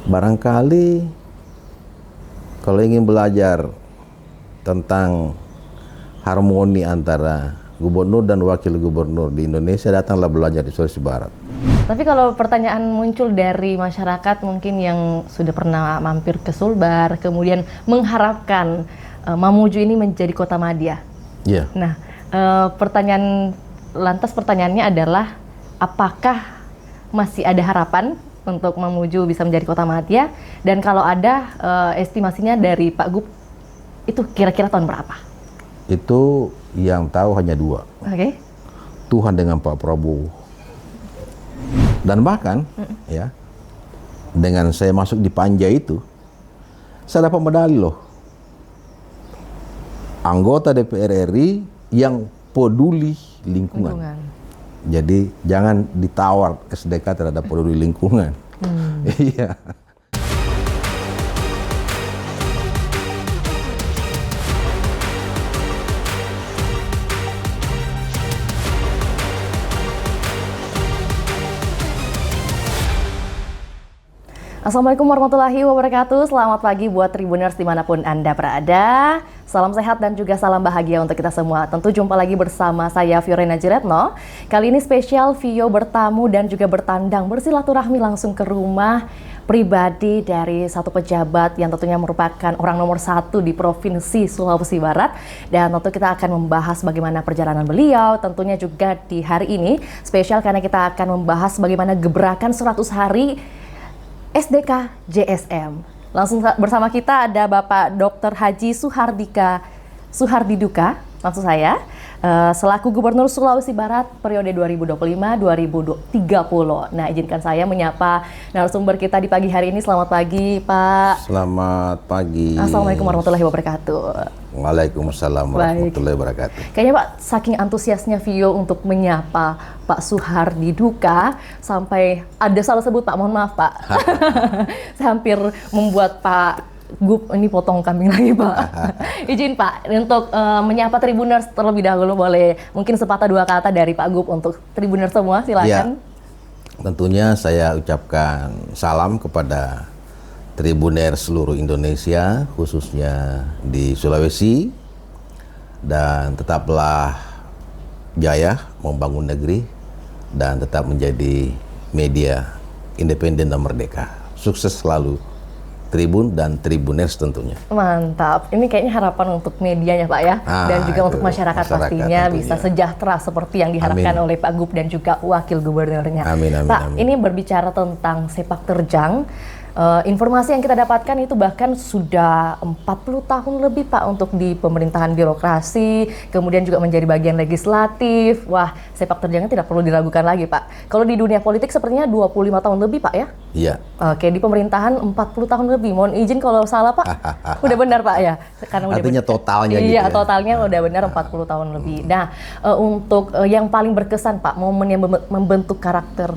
Barangkali kalau ingin belajar tentang harmoni antara gubernur dan wakil gubernur di Indonesia, datanglah belajar di Sulawesi Barat. Tapi kalau pertanyaan muncul dari masyarakat mungkin yang sudah pernah mampir ke Sulbar, kemudian mengharapkan Mamuju ini menjadi kota madya. Iya. Nah, pertanyaannya adalah apakah masih ada harapan untuk Mamuju bisa menjadi kota madya? Dan kalau ada, estimasinya dari Pak Gub, itu kira-kira tahun berapa? Itu yang tahu hanya dua. Oke. Tuhan dengan Pak Prabowo. Dan bahkan ya, dengan saya masuk di Panja itu, saya dapat medali loh. Anggota DPR RI yang peduli lingkungan. Jadi jangan ditawar SDK terhadap peduli lingkungan. Iya. Assalamualaikum warahmatullahi wabarakatuh. Selamat pagi buat Tribuners dimanapun Anda berada. Salam sehat dan juga salam bahagia untuk kita semua. Tentu jumpa lagi bersama saya Fiorena Jiretno. Kali ini spesial Vio bertamu dan juga bertandang bersilaturahmi langsung ke rumah pribadi dari satu pejabat yang tentunya merupakan orang nomor 1 di Provinsi Sulawesi Barat. Dan tentu kita akan membahas bagaimana perjalanan beliau. Tentunya juga di hari ini spesial karena kita akan membahas bagaimana gebrakan 100 hari SDK JSM. Langsung bersama kita ada Bapak Dr. Haji Suhardiduka, maksud saya, selaku Gubernur Sulawesi Barat periode 2025-2030. Nah, izinkan saya menyapa narasumber kita di pagi hari ini. Selamat pagi, Pak. Selamat pagi. Assalamualaikum warahmatullahi wabarakatuh. Waalaikumsalam warahmatullahi wabarakatuh. Kayaknya Pak, saking antusiasnya Vio untuk menyapa Pak Suhardiduka, sampai ada salah sebut Pak, mohon maaf Pak. Saya hampir membuat Pak Gub ini potong kambing lagi Pak. Izin Pak untuk menyapa Tribuners terlebih dahulu, boleh mungkin sepatah dua kata dari Pak Gub untuk Tribuners semua, silakan. Ya, tentunya saya ucapkan salam kepada Tribuners seluruh Indonesia, khususnya di Sulawesi, dan tetaplah jaya membangun negeri dan tetap menjadi media independen dan merdeka. Sukses selalu Tribun dan Tribuners tentunya. Mantap, ini kayaknya harapan untuk medianya Pak ya, dan juga untuk masyarakat pastinya tentunya bisa sejahtera seperti yang diharapkan oleh Pak Gub dan juga Wakil Gubernurnya. Amin, amin, Pak, amin. ini berbicara tentang sepak terjang. Informasi yang kita dapatkan itu bahkan sudah 40 tahun lebih Pak untuk di pemerintahan birokrasi, kemudian juga menjadi bagian legislatif. Wah, sepak terjangnya tidak perlu diragukan lagi Pak. Kalau di dunia politik sepertinya 25 tahun lebih Pak ya? Iya. Oke, di pemerintahan 40 tahun lebih. Mohon izin kalau salah Pak. Udah benar Pak ya? Karena artinya totalnya gitu iya, ya? totalnya udah benar 40 tahun lebih. Nah, untuk yang paling berkesan Pak, momen yang membentuk karakter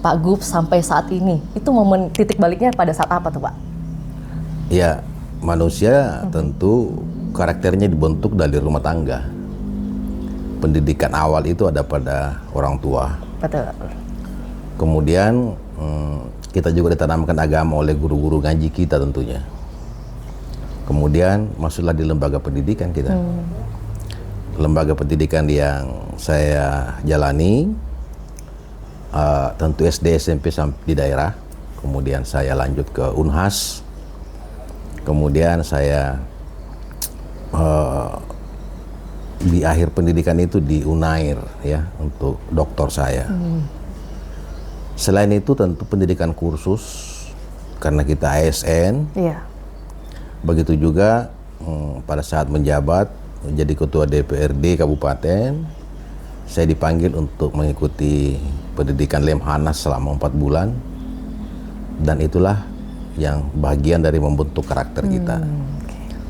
Pak Gub sampai saat ini, itu momen titik baliknya pada saat apa tuh Pak? Ya, manusia tentu karakternya dibentuk dari rumah tangga. Pendidikan awal itu ada pada orang tua. Betul. Kemudian kita juga ditanamkan agama oleh guru-guru ngaji kita tentunya. Kemudian masuklah di lembaga pendidikan kita. Lembaga pendidikan yang saya jalani, tentu SD, SMP di daerah. Kemudian saya lanjut ke Unhas. Kemudian saya di akhir pendidikan itu di Unair ya, untuk doktor saya. Selain itu tentu pendidikan kursus karena kita ASN. Iya. Begitu juga pada saat menjabat menjadi ketua DPRD kabupaten, saya dipanggil untuk mengikuti pendidikan Lemhanas selama 4 bulan, dan itulah yang bagian dari membentuk karakter kita.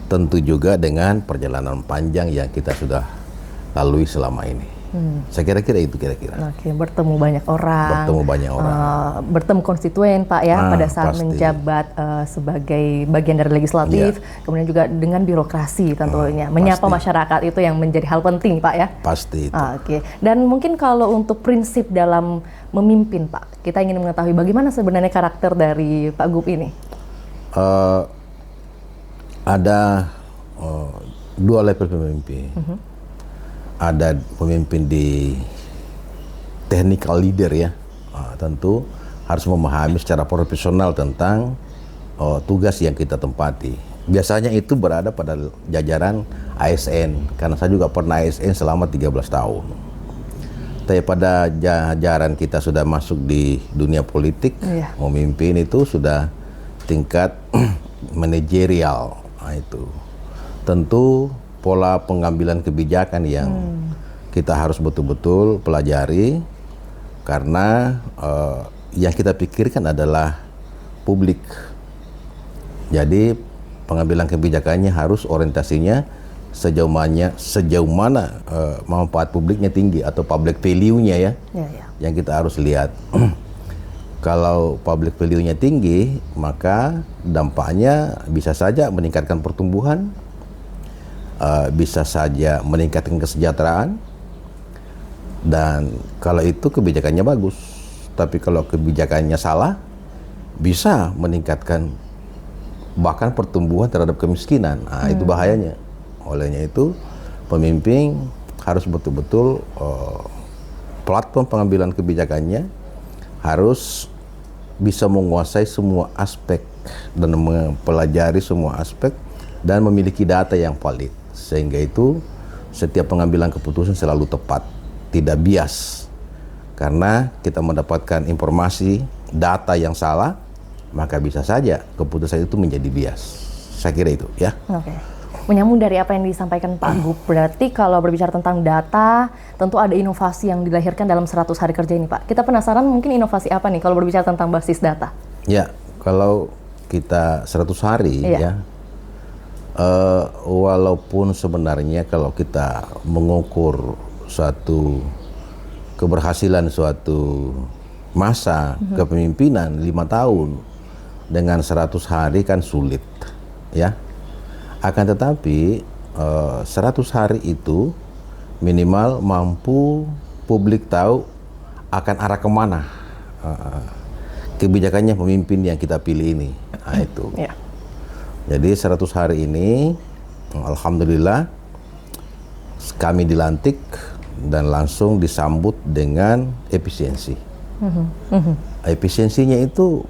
Tentu juga dengan perjalanan panjang yang kita sudah lalui selama ini. Saya kira-kira itu kira-kira. Oke, bertemu banyak orang. Bertemu banyak orang. Bertemu konstituen Pak ya pada saat pasti. menjabat sebagai bagian dari legislatif, kemudian juga dengan birokrasi tentunya. Menyapa pasti. masyarakat itu yang menjadi hal penting Pak ya. Pasti itu. Oke, dan mungkin kalau untuk prinsip dalam memimpin Pak, kita ingin mengetahui bagaimana sebenarnya karakter dari Pak Gup ini? Ada dua level pemimpin. Ada pemimpin di technical leader ya, tentu harus memahami secara profesional tentang tugas yang kita tempati. Biasanya itu berada pada jajaran ASN, karena saya juga pernah ASN selama 13 tahun. Tapi pada jajaran kita sudah masuk di dunia politik, memimpin itu sudah tingkat manajerial. Nah, itu tentu pola pengambilan kebijakan yang kita harus betul-betul pelajari, karena yang kita pikirkan adalah publik. Jadi pengambilan kebijakannya harus orientasinya sejauh mana manfaat publiknya tinggi atau public value-nya ya, yang kita harus lihat. Kalau public value-nya tinggi, maka dampaknya bisa saja meningkatkan pertumbuhan, bisa saja meningkatkan kesejahteraan, dan kalau itu kebijakannya bagus. Tapi kalau kebijakannya salah, bisa meningkatkan bahkan pertumbuhan terhadap kemiskinan. Nah, itu bahayanya. Olehnya itu pemimpin harus betul-betul platform pengambilan kebijakannya harus bisa menguasai semua aspek dan mempelajari semua aspek dan memiliki data yang valid. Sehingga itu setiap pengambilan keputusan selalu tepat, tidak bias. Karena kita mendapatkan informasi, data yang salah, maka bisa saja keputusan itu menjadi bias. Saya kira itu ya. Oke. Menyambung dari apa yang disampaikan Pak Gup, berarti kalau berbicara tentang data, tentu ada inovasi yang dilahirkan dalam 100 hari kerja ini Pak. Kita penasaran mungkin inovasi apa nih kalau berbicara tentang basis data? Ya, kalau kita 100 hari ya, walaupun sebenarnya kalau kita mengukur suatu keberhasilan suatu masa kepemimpinan 5 tahun dengan 100 hari kan sulit ya. Akan tetapi 100 hari itu minimal mampu publik tahu akan arah kemana kebijakannya pemimpin yang kita pilih ini. Nah, itu. Jadi 100 hari ini alhamdulillah kami dilantik dan langsung disambut dengan efisiensi. Efisiensinya itu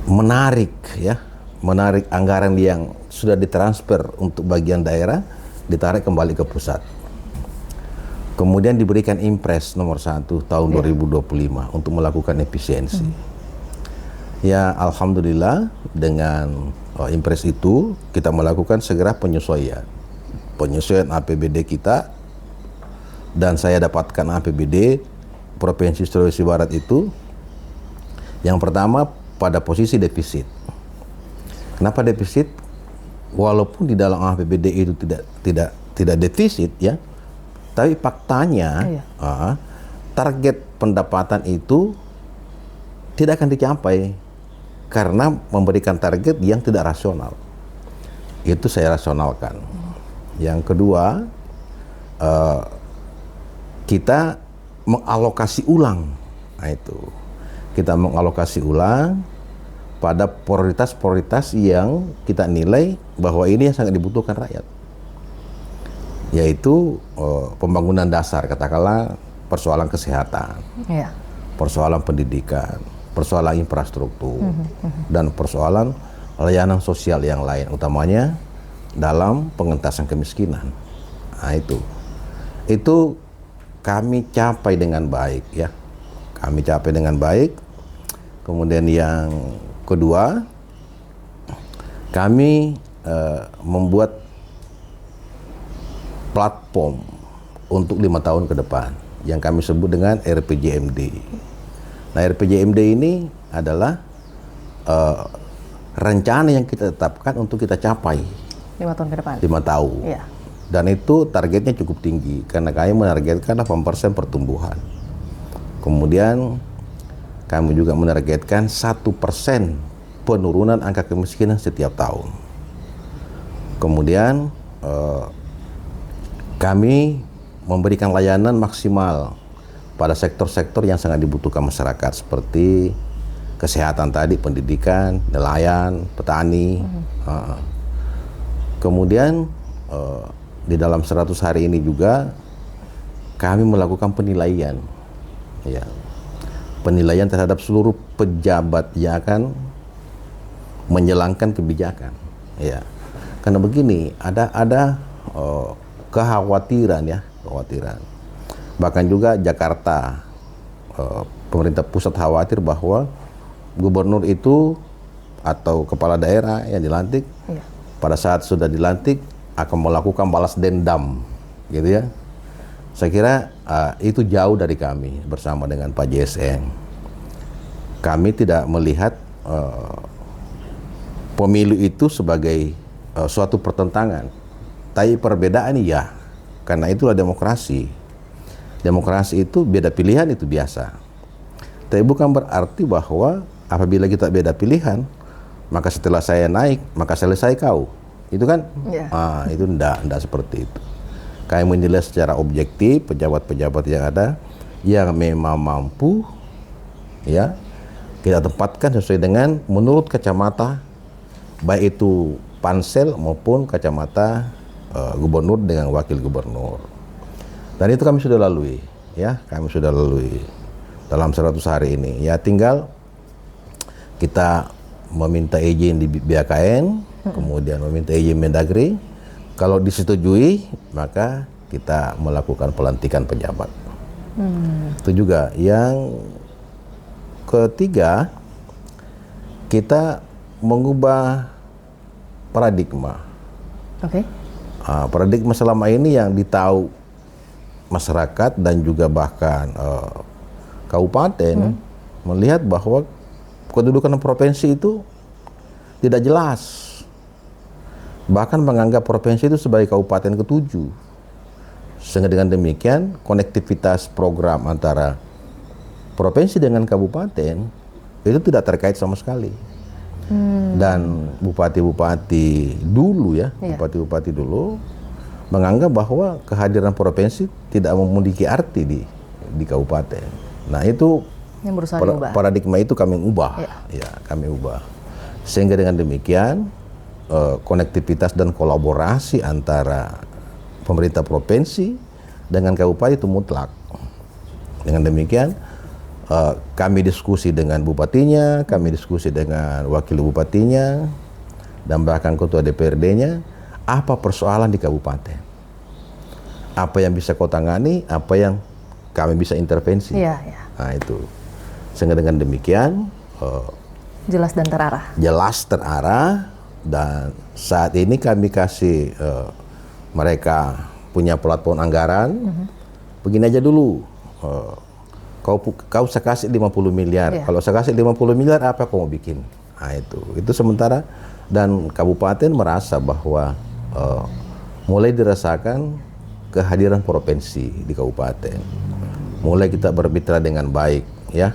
menarik ya, menarik anggaran yang sudah ditransfer untuk bagian daerah ditarik kembali ke pusat. Kemudian diberikan Impres nomor 1 tahun 2025 untuk melakukan efisiensi. Ya alhamdulillah dengan Impres itu kita melakukan segera penyesuaian APBD kita, dan saya dapatkan APBD Provinsi Sulawesi Barat itu yang pertama pada posisi defisit. Kenapa defisit? Walaupun di dalam APBD itu tidak defisit ya, tapi faktanya target pendapatan itu tidak akan dicapai karena memberikan target yang tidak rasional. Itu saya rasionalkan. Yang kedua, kita mengalokasi ulang. Nah, itu kita mengalokasi ulang pada prioritas-prioritas yang kita nilai bahwa ini yang sangat dibutuhkan rakyat, yaitu pembangunan dasar, katakanlah persoalan kesehatan, persoalan pendidikan, persoalan infrastruktur, dan persoalan layanan sosial yang lain, utamanya dalam pengentasan kemiskinan. Nah, itu kami capai dengan baik ya. Kami capai dengan baik. Kemudian yang kedua, kami membuat platform untuk 5 tahun ke depan yang kami sebut dengan RPJMD. Nah, RPJMD ini adalah rencana yang kita tetapkan untuk kita capai 5 tahun ke depan. 5 tahun. Dan itu targetnya cukup tinggi karena kami menargetkan 8% pertumbuhan. Kemudian kami juga menargetkan 1% penurunan angka kemiskinan setiap tahun. Kemudian kami memberikan layanan maksimal pada sektor-sektor yang sangat dibutuhkan masyarakat seperti kesehatan tadi, pendidikan, nelayan, petani. Kemudian di dalam 100 hari ini juga kami melakukan penilaian, ya, penilaian terhadap seluruh pejabat yang akan menjalankan kebijakan, ya. Karena begini, ada kekhawatiran, ya, kekhawatiran. Bahkan juga Jakarta, pemerintah pusat khawatir bahwa gubernur itu atau kepala daerah yang dilantik, pada saat sudah dilantik akan melakukan balas dendam, gitu ya. Saya kira itu jauh dari kami bersama dengan Pak JSN. Kami tidak melihat pemilu itu sebagai suatu pertentangan, tapi perbedaan ya, karena itulah demokrasi. Demokrasi itu beda pilihan itu biasa. Tapi bukan berarti bahwa apabila kita beda pilihan, maka setelah saya naik, maka selesai kau. Itu kan, itu enggak seperti itu. Kami menilai secara objektif pejabat-pejabat yang ada, yang memang mampu, ya, kita tempatkan sesuai dengan menurut kacamata, baik itu pansel maupun kacamata gubernur dengan wakil gubernur. Dan itu kami sudah lalui, ya, kami sudah lalui dalam 100 hari ini. Ya, tinggal kita meminta izin di BKN, kemudian meminta izin Mendagri. Kalau disetujui, maka kita melakukan pelantikan pejabat. Itu juga. Yang ketiga, kita mengubah paradigma. Paradigma selama ini yang ditahu masyarakat dan juga bahkan kabupaten melihat bahwa kedudukan provinsi itu tidak jelas. Bahkan menganggap provinsi itu sebagai kabupaten ke-7. Sehingga dengan demikian, konektivitas program antara provinsi dengan kabupaten itu tidak terkait sama sekali. Dan bupati-bupati dulu, ya, bupati-bupati dulu menganggap bahwa kehadiran provinsi tidak memiliki arti di kabupaten. Nah, itu yang berusaha paradigma itu kami ubah, ya, kami ubah. Sehingga dengan demikian konektivitas dan kolaborasi antara pemerintah provinsi dengan kabupaten itu mutlak. Dengan demikian kami diskusi dengan bupatinya, kami diskusi dengan wakil bupatinya, dan bahkan ketua DPRD-nya, apa persoalan di kabupaten, apa yang bisa kau tangani, apa yang kami bisa intervensi. Nah, itu. Sehingga dengan demikian jelas dan terarah. Jelas terarah. Dan saat ini kami kasih mereka punya platform anggaran. Begini aja dulu, kau saya kasih 50 miliar. Kalau saya kasih 50 miliar, apa kau mau bikin? Nah, itu sementara. Dan kabupaten merasa bahwa mulai dirasakan kehadiran provinsi di kabupaten. Mulai kita bermitra dengan baik, ya.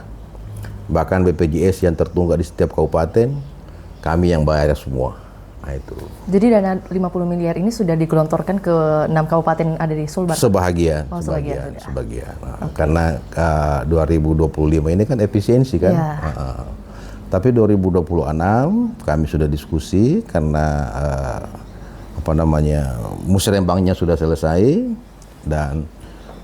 Bahkan BPJS yang tertunggak di setiap kabupaten kami yang bayar semua. Nah, itu. Jadi dana 50 miliar ini sudah digelontorkan ke 6 kabupaten ada di Sulbar? Sebahagian. Sebagian. Nah, karena 2025 ini kan efisiensi kan. Tapi 2026 kami sudah diskusi karena musrembangnya sudah selesai, dan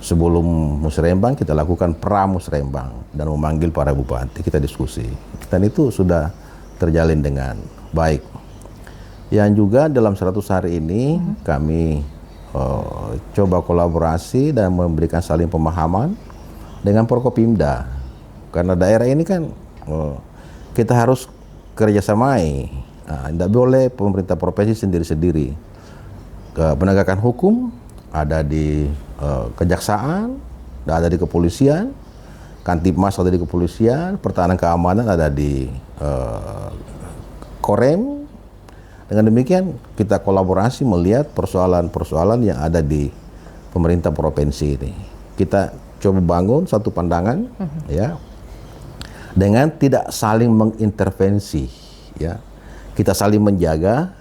sebelum musrembang kita lakukan pramusrembang dan memanggil para bupati, kita diskusi. Dan itu sudah terjalin dengan baik. Yang juga dalam 100 hari ini kami coba kolaborasi dan memberikan saling pemahaman dengan Forkopimda. Karena daerah ini kan kita harus kerjasamai. Tidak boleh pemerintah provinsi sendiri-sendiri. Penegakan hukum ada di kejaksaan, ada di kepolisian, Kantipmas ada di kepolisian, pertahanan keamanan ada di Korem, Dengan demikian kita kolaborasi melihat persoalan-persoalan yang ada di pemerintah provinsi ini. Kita coba bangun satu pandangan, ya, dengan tidak saling mengintervensi, ya. Kita saling menjaga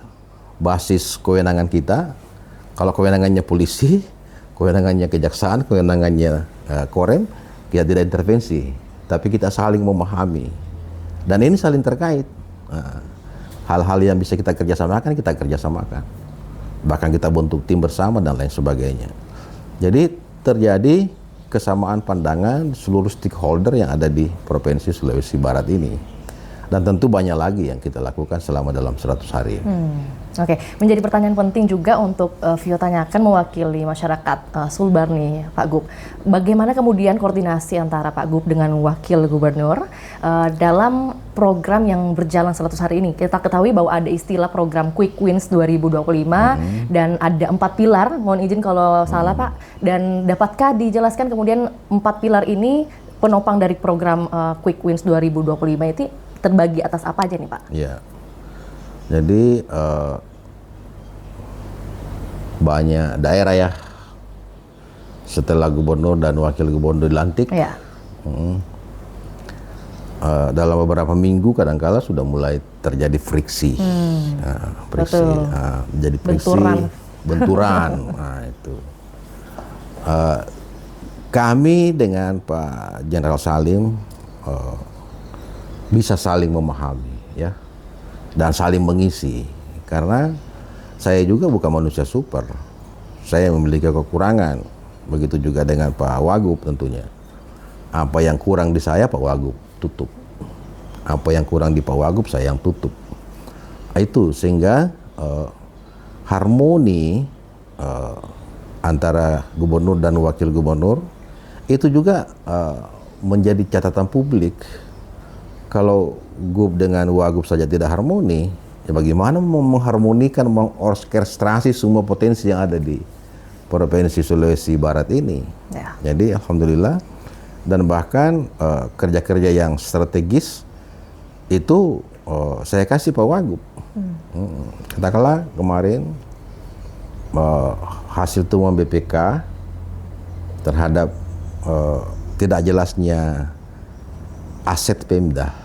basis kewenangan kita. Kalau kewenangannya polisi, kewenangannya kejaksaan, kewenangannya Korem, kita tidak intervensi, tapi kita saling memahami. Dan ini saling terkait. Hal-hal yang bisa kita kerjasamakan, kita kerjasamakan. Bahkan kita bentuk tim bersama dan lain sebagainya. Jadi terjadi kesamaan pandangan seluruh stakeholder yang ada di Provinsi Sulawesi Barat ini. Dan tentu banyak lagi yang kita lakukan selama dalam 100 hari. Oke, menjadi pertanyaan penting juga untuk Vio tanyakan mewakili masyarakat Sulbar nih, Pak Gub. Bagaimana kemudian koordinasi antara Pak Gub dengan Wakil Gubernur dalam program yang berjalan 100 hari ini? Kita ketahui bahwa ada istilah program Quick Wins 2025 dan ada 4 pilar, mohon izin kalau salah Pak. Dan dapatkah dijelaskan kemudian 4 pilar ini penopang dari program Quick Wins 2025 itu terbagi atas apa aja nih Pak? Ya, jadi banyak daerah ya setelah gubernur dan wakil gubernur dilantik, ya. Dalam beberapa minggu kadang-kala sudah mulai terjadi friksi, friksi, jadi friksi, benturan. Nah, itu kami dengan Pak Jenderal Salim bisa saling memahami, ya, dan saling mengisi. Karena saya juga bukan manusia super, saya memiliki kekurangan. Begitu juga dengan Pak Wagub tentunya. Apa yang kurang di saya Pak Wagub tutup, apa yang kurang di Pak Wagub saya yang tutup. Itu sehingga harmoni antara gubernur dan wakil gubernur itu juga menjadi catatan publik. Kalau Gub dengan Wagub saja tidak harmoni, ya bagaimana mengharmonikan, mengorkestrasi semua potensi yang ada di Provinsi Sulawesi Barat ini. Ya. Jadi alhamdulillah, dan bahkan kerja-kerja yang strategis itu saya kasih Pak Wagub. Katakanlah kemarin hasil temuan BPK terhadap tidak jelasnya aset Pemda.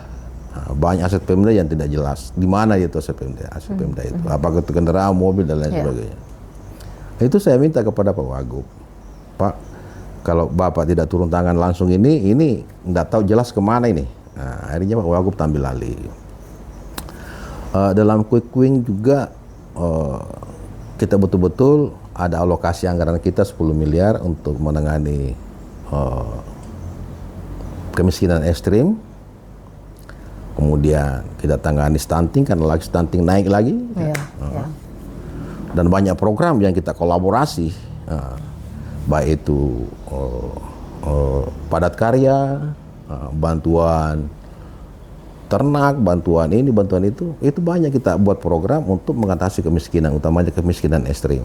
Banyak aset Pemda yang tidak jelas. Di mana itu aset Pemda? Aset Pemda itu. Apakah itu kendaraan, mobil, dan lain sebagainya. Itu saya minta kepada Pak Wagub. Pak, kalau Bapak tidak turun tangan langsung ini tidak tahu jelas kemana ini. Nah, akhirnya Pak Wagub tampil alih. Dalam Quick Win juga kita betul-betul ada alokasi anggaran kita 10 miliar untuk menangani kemiskinan ekstrim. Kemudian kita tangani stunting karena lagi stunting naik lagi. Dan banyak program yang kita kolaborasi, baik itu padat karya, bantuan ternak, bantuan ini, bantuan itu banyak kita buat program untuk mengatasi kemiskinan, utamanya kemiskinan ekstrim.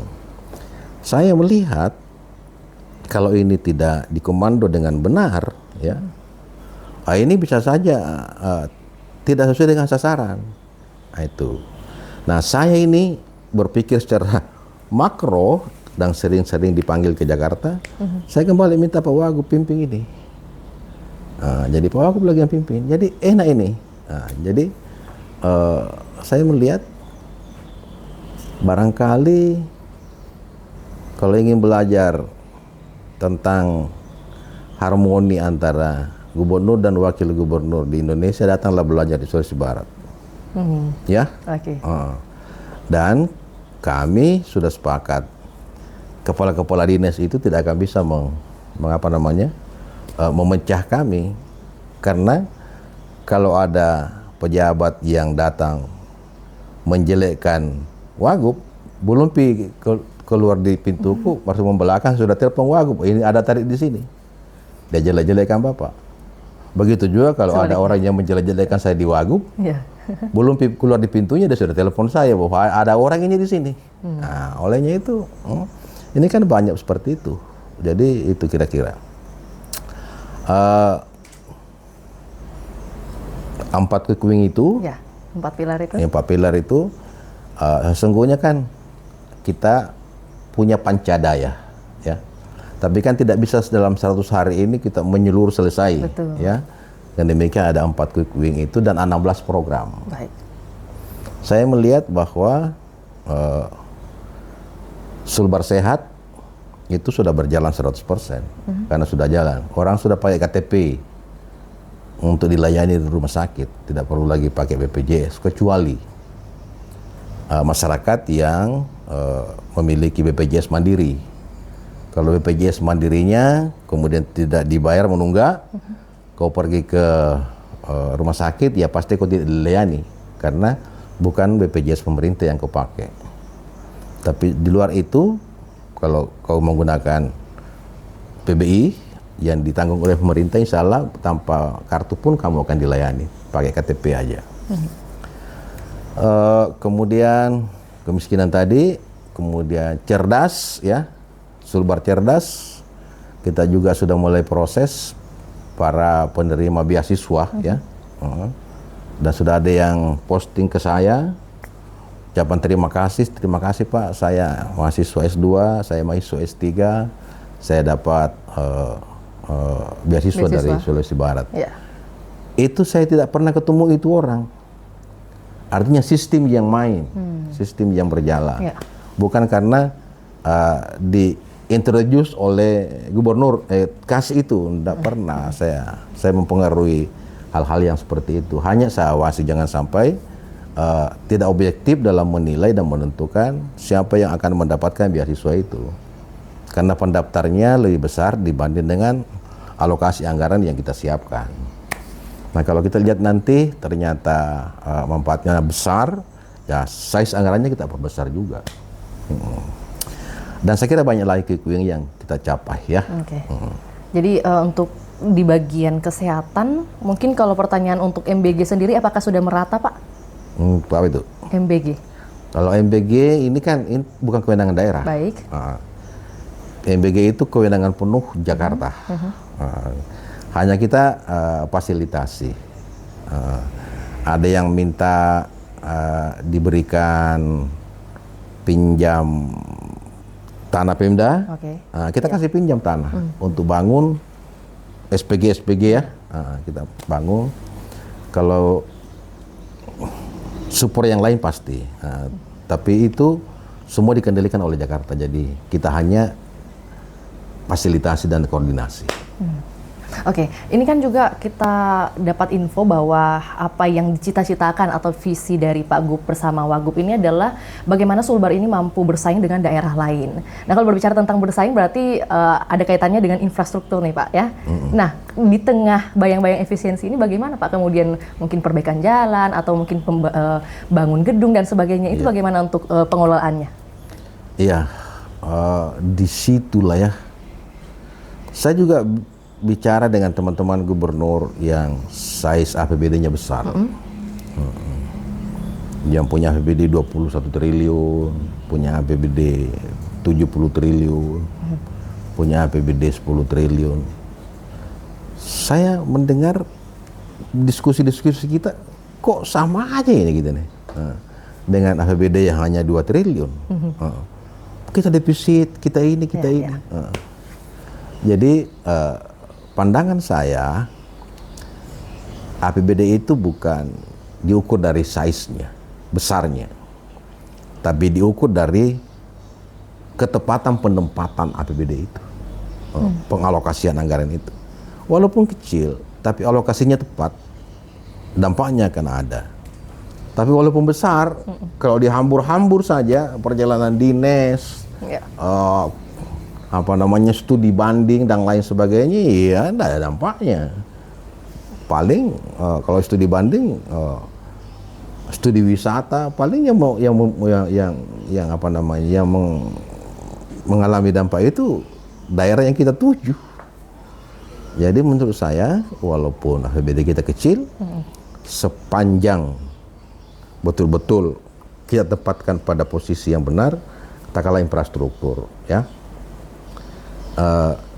Saya melihat kalau ini tidak dikomando dengan benar, ya, ini bisa saja tidak sesuai dengan sasaran. Nah, itu. Nah, saya ini berpikir secara makro dan sering-sering dipanggil ke Jakarta. Saya kembali minta Pak Wagub pimpin ini. Jadi Pak Wagub lagi yang pimpin. Jadi enak ini. Jadi saya melihat barangkali kalau ingin belajar tentang harmoni antara gubernur dan wakil gubernur di Indonesia, datanglah belajar di Sulawesi Barat. Ya. Dan kami sudah sepakat kepala-kepala dinas itu tidak akan bisa memecah kami, karena kalau ada pejabat yang datang menjelekkan Wagub, belum keluar di pintuku, masuk membelakang sudah telepon Wagub, ini ada tarik di sini, dia jelek-jelekkan Bapak. Begitu juga kalau ada orang yang menjelek-jelekkan saya di Wagub, belum keluar di pintunya dia sudah telepon saya bahwa ada orang ini di sini. Nah, olehnya itu, ini kan banyak seperti itu. Jadi itu kira-kira 4 quick win itu, 4 pilar itu, 4 pilar itu Sesungguhnya kan kita punya pancadaya, ya. Tapi kan tidak bisa dalam 100 hari ini kita menyeluruh selesai. Betul. Ya. Dan demikian ada 4 quick win itu dan 16 program. Baik. Saya melihat bahwa Sulbar Sehat itu sudah berjalan 100%. Karena sudah jalan. Orang sudah pakai KTP untuk dilayani di rumah sakit. Tidak perlu lagi pakai BPJS, kecuali masyarakat yang memiliki BPJS Mandiri. Kalau BPJS Mandirinya kemudian tidak dibayar menunggak, kau pergi ke rumah sakit, ya pasti kau tidak dilayani. Karena bukan BPJS pemerintah yang kau pakai. Tapi di luar itu, kalau kau menggunakan PBI yang ditanggung oleh pemerintah, insya Allah tanpa kartu pun kamu akan dilayani, pakai KTP aja. Kemudian kemiskinan tadi, kemudian cerdas, ya, Sulbar cerdas, kita juga sudah mulai proses para penerima beasiswa, ya, dan sudah ada yang posting ke saya, ucapan terima kasih Pak, saya mahasiswa S2, saya mahasiswa S3, saya dapat beasiswa dari Sulawesi Barat. Ya. Itu saya tidak pernah ketemu itu orang. Artinya sistem yang main, sistem yang berjalan. Ya. Bukan karena diintroduce oleh gubernur, kasih itu, tidak pernah saya mempengaruhi hal-hal yang seperti itu. Hanya saya awasi jangan sampai tidak objektif dalam menilai dan menentukan siapa yang akan mendapatkan beasiswa itu. Karena pendaftarnya lebih besar dibanding dengan alokasi anggaran yang kita siapkan. Nah, kalau kita lihat nanti ternyata manfaatnya besar, ya size anggarannya kita perbesar juga. Dan saya kira banyak lagi quick win yang kita capai, ya. Oke. Jadi untuk di bagian kesehatan, mungkin kalau pertanyaan untuk MBG sendiri, apakah sudah merata, Pak? Apa itu? MBG. Kalau MBG ini kan bukan kewenangan daerah. Baik. MBG itu kewenangan penuh Jakarta. Hanya kita fasilitasi. Ada yang minta diberikan pinjam tanah Pemda, kita kasih pinjam tanah untuk bangun SPG ya, kita bangun. Kalau support yang lain pasti, tapi itu semua dikendalikan oleh Jakarta. Jadi kita hanya fasilitasi dan koordinasi. Oke, ini kan juga kita dapat info bahwa apa yang dicita-citakan atau visi dari Pak Gub bersama Wagub ini adalah bagaimana Sulbar ini mampu bersaing dengan daerah lain. Nah, kalau berbicara tentang bersaing berarti ada kaitannya dengan infrastruktur nih Pak, ya. Nah, di tengah bayang-bayang efisiensi ini bagaimana Pak kemudian mungkin perbaikan jalan atau mungkin bangun gedung dan sebagainya itu bagaimana untuk pengelolaannya? Iya, disitulah ya. Saya juga bicara dengan teman-teman gubernur yang size APBD-nya besar. Yang punya APBD 21 triliun, punya APBD 70 triliun, punya APBD 10 triliun. Saya mendengar diskusi-diskusi kita, kok sama aja ini gitu nih. Dengan APBD yang hanya 2 triliun. Kita defisit, kita ini, kita ini. Jadi pandangan saya, APBD itu bukan diukur dari size-nya, besarnya, tapi diukur dari ketepatan penempatan APBD itu, pengalokasian anggaran itu. Walaupun kecil, tapi alokasinya tepat, dampaknya akan ada. Tapi walaupun besar, kalau dihambur-hambur saja, perjalanan dinas, studi banding dan lain sebagainya, ya tidak ada dampaknya. Paling kalau studi banding, studi wisata, paling yang mengalami dampak itu daerah yang kita tuju. Jadi menurut saya, walaupun APBD kita kecil, sepanjang betul-betul kita tempatkan pada posisi yang benar, katakanlah infrastruktur, ya.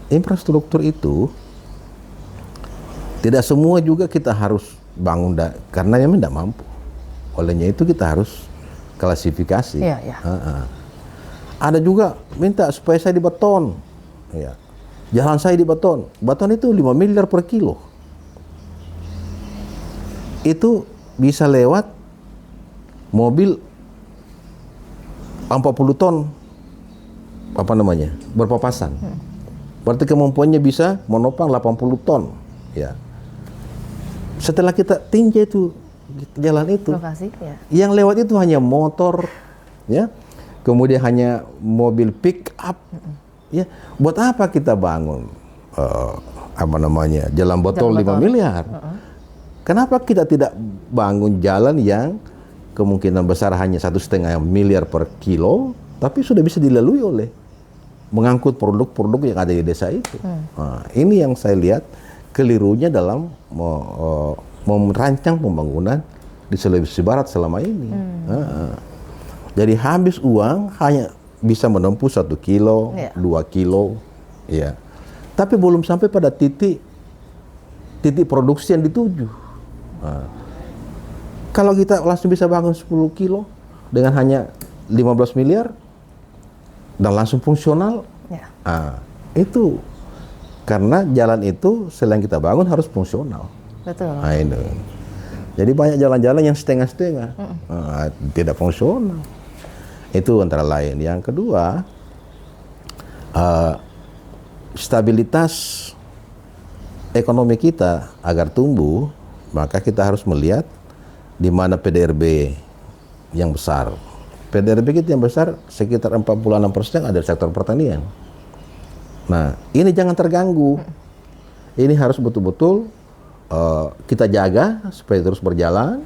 Infrastruktur itu tidak semua juga kita harus bangun karena memang tidak mampu. Olehnya itu kita harus klasifikasi. Iya, iya. Ada juga minta supaya saya dibeton. Ya. Jalan saya dibeton. Beton itu 5 miliar per kilo. Itu bisa lewat mobil 40 ton berpapasan. Berarti kemampuannya bisa menopang 80 ton. Ya. Setelah kita tinjau itu jalan itu, Lokasi, ya. yang lewat itu hanya motor, ya, kemudian hanya mobil pick up, ya. Buat apa kita bangun jalan beton 5 miliar? Kenapa kita tidak bangun jalan yang kemungkinan besar hanya 1,5 miliar per kilo, tapi sudah bisa dilalui oleh mengangkut produk-produk yang ada di desa itu. Nah, ini yang saya lihat kelirunya dalam merancang pembangunan di Sulawesi Barat selama ini. Jadi habis uang hanya bisa menempuh 1 kilo, 2 kilo, ya. Tapi belum sampai pada titik produksi yang dituju. Kalau kita langsung bisa bangun 10 kilo dengan hanya 15 miliar dan langsung fungsional, itu karena jalan itu selain kita bangun harus fungsional. Betul. Nah, ini. Jadi banyak jalan-jalan yang setengah-setengah, tidak fungsional. Itu antara lain. Yang kedua, stabilitas ekonomi kita agar tumbuh, maka kita harus melihat di mana PDRB yang besar. PDRB kita yang besar sekitar 46% ada di sektor pertanian. Nah, ini jangan terganggu. Ini harus betul-betul kita jaga supaya terus berjalan.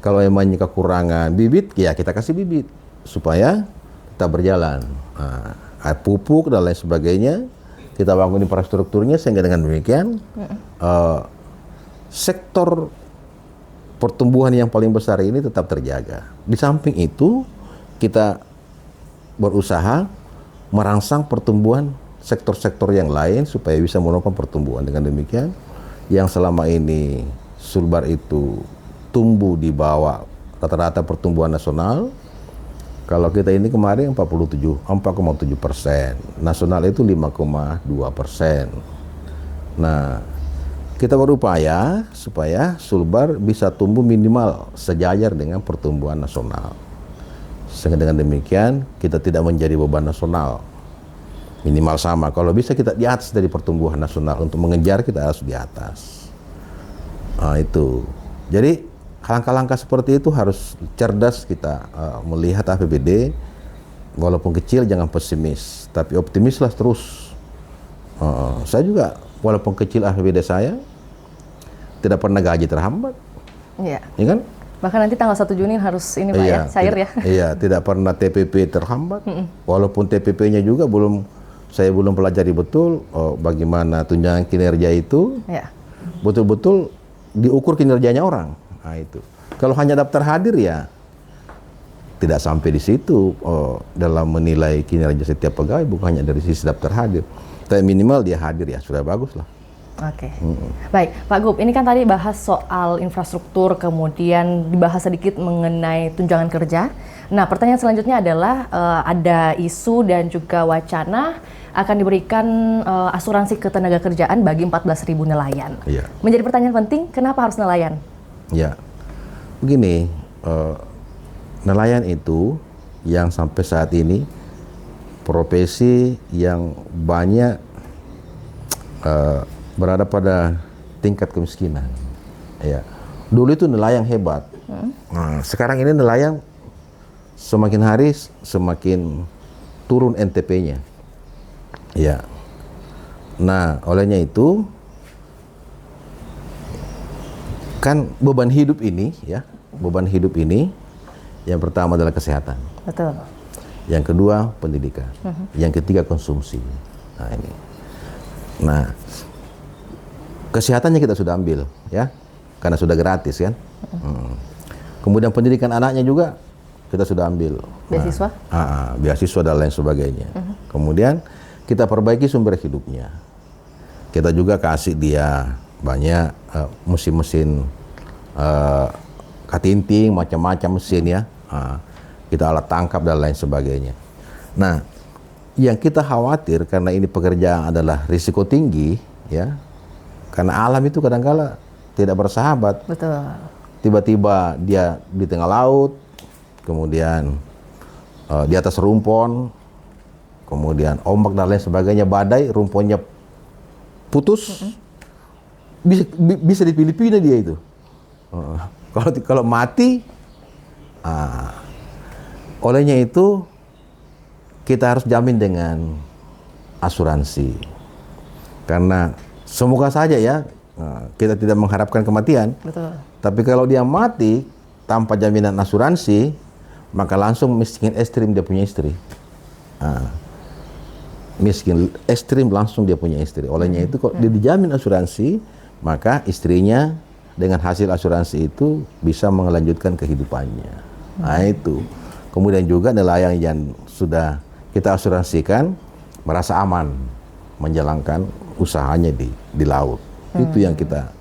Kalau emangnya kekurangan bibit, ya kita kasih bibit supaya tetap berjalan. Nah, pupuk dan lain sebagainya, kita bangun infrastrukturnya sehingga dengan demikian sektor pertumbuhan yang paling besar ini tetap terjaga. Di samping itu, kita berusaha merangsang pertumbuhan sektor-sektor yang lain supaya bisa menopang pertumbuhan. Dengan demikian, yang selama ini Sulbar itu tumbuh di bawah rata-rata pertumbuhan nasional. Kalau kita ini kemarin 4,7%, nasional itu 5,2%. Nah, kita berupaya supaya Sulbar bisa tumbuh minimal sejajar dengan pertumbuhan nasional. Sehingga dengan demikian kita tidak menjadi beban nasional, minimal sama. Kalau bisa kita di atas dari pertumbuhan nasional, untuk mengejar kita harus di atas. Nah, itu. Jadi langkah-langkah seperti itu harus cerdas kita melihat APBD. Walaupun kecil jangan pesimis, tapi optimislah terus. Saya juga walaupun kecil APBD saya tidak pernah gaji terhambat. Iya. Ya kan? Bahkan nanti tanggal 1 Juni harus ini Pak, ya, cair ya. Iya, tidak pernah TPP terhambat. Walaupun TPP-nya juga saya belum pelajari betul bagaimana tunjangan kinerja itu. Iya. Betul-betul diukur kinerjanya orang. Nah, itu. Kalau hanya daftar hadir ya tidak sampai di situ dalam menilai kinerja setiap pegawai, bukan hanya dari sisi daftar hadir. Tapi minimal dia hadir ya sudah bagus lah. Oke. Baik, Pak Gub, ini kan tadi bahas soal infrastruktur, kemudian dibahas sedikit mengenai tunjangan kerja. Nah, pertanyaan selanjutnya adalah ada isu dan juga wacana akan diberikan asuransi ketenaga kerjaan bagi 14.000 nelayan. Iya. Menjadi pertanyaan penting, kenapa harus nelayan? Ya, begini, nelayan itu yang sampai saat ini profesi yang banyak berada pada tingkat kemiskinan. Ya, dulu itu nelayan hebat. Nah, sekarang ini nelayan semakin hari semakin turun NTP-nya. Ya, nah olehnya itu kan beban hidup ini, yang pertama adalah kesehatan. Betul. Yang kedua pendidikan. Yang ketiga konsumsi. Nah ini. Nah, kesehatannya kita sudah ambil, ya, karena sudah gratis kan. Kemudian pendidikan anaknya juga kita sudah ambil. Beasiswa? Beasiswa dan lain sebagainya. Kemudian kita perbaiki sumber hidupnya. Kita juga kasih dia banyak mesin-mesin katinting, macam-macam mesin ya. kita alat tangkap dan lain sebagainya. Nah, yang kita khawatir karena ini pekerjaan adalah risiko tinggi, ya, karena alam itu kadang-kala tidak bersahabat. Betul. Tiba-tiba dia di tengah laut, kemudian di atas rumpon, kemudian ombak dan lain sebagainya, badai, rumponnya putus, bisa di Filipina dia itu. Kalau mati, olehnya itu kita harus jamin dengan asuransi. Karena semoga saja ya, kita tidak mengharapkan kematian. Betul. Tapi kalau dia mati tanpa jaminan asuransi, maka langsung miskin ekstrim dia punya istri. Miskin ekstrim langsung dia punya istri. Olehnya itu kalau dia dijamin asuransi, maka istrinya dengan hasil asuransi itu bisa melanjutkan kehidupannya. Nah itu. Kemudian juga nelayan yang sudah kita asuransikan merasa aman menjalankan usahanya di laut. Itu yang kita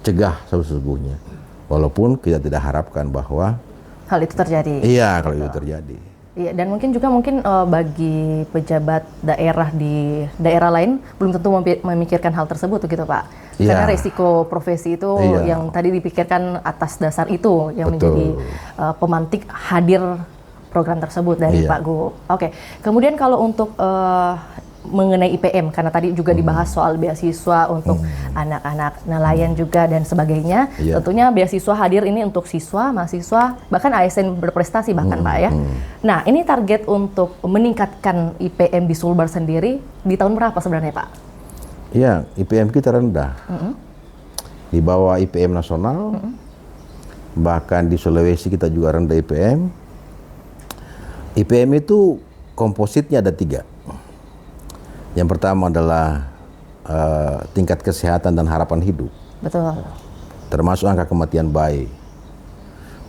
cegah sesungguhnya. Walaupun kita tidak harapkan bahwa hal itu terjadi. Iya, kalau itu terjadi. Iya, dan mungkin bagi pejabat daerah di daerah lain belum tentu memikirkan hal tersebut gitu Pak. Iya. Karena risiko profesi itu yang tadi dipikirkan atas dasar itu yang menjadi pemantik hadir program tersebut dari Pak Gu. Oke, kemudian kalau untuk mengenai IPM, karena tadi juga dibahas soal beasiswa untuk anak-anak nelayan juga dan sebagainya. Tentunya beasiswa hadir ini untuk siswa, mahasiswa, bahkan ASN berprestasi bahkan Pak ya. Nah, ini target untuk meningkatkan IPM di Sulbar sendiri di tahun berapa sebenarnya Pak? Iya, IPM kita rendah. Di bawah IPM nasional, bahkan di Sulawesi kita juga rendah IPM. IPM itu kompositnya ada 3. Yang pertama adalah tingkat kesehatan dan harapan hidup. Betul. Termasuk angka kematian bayi.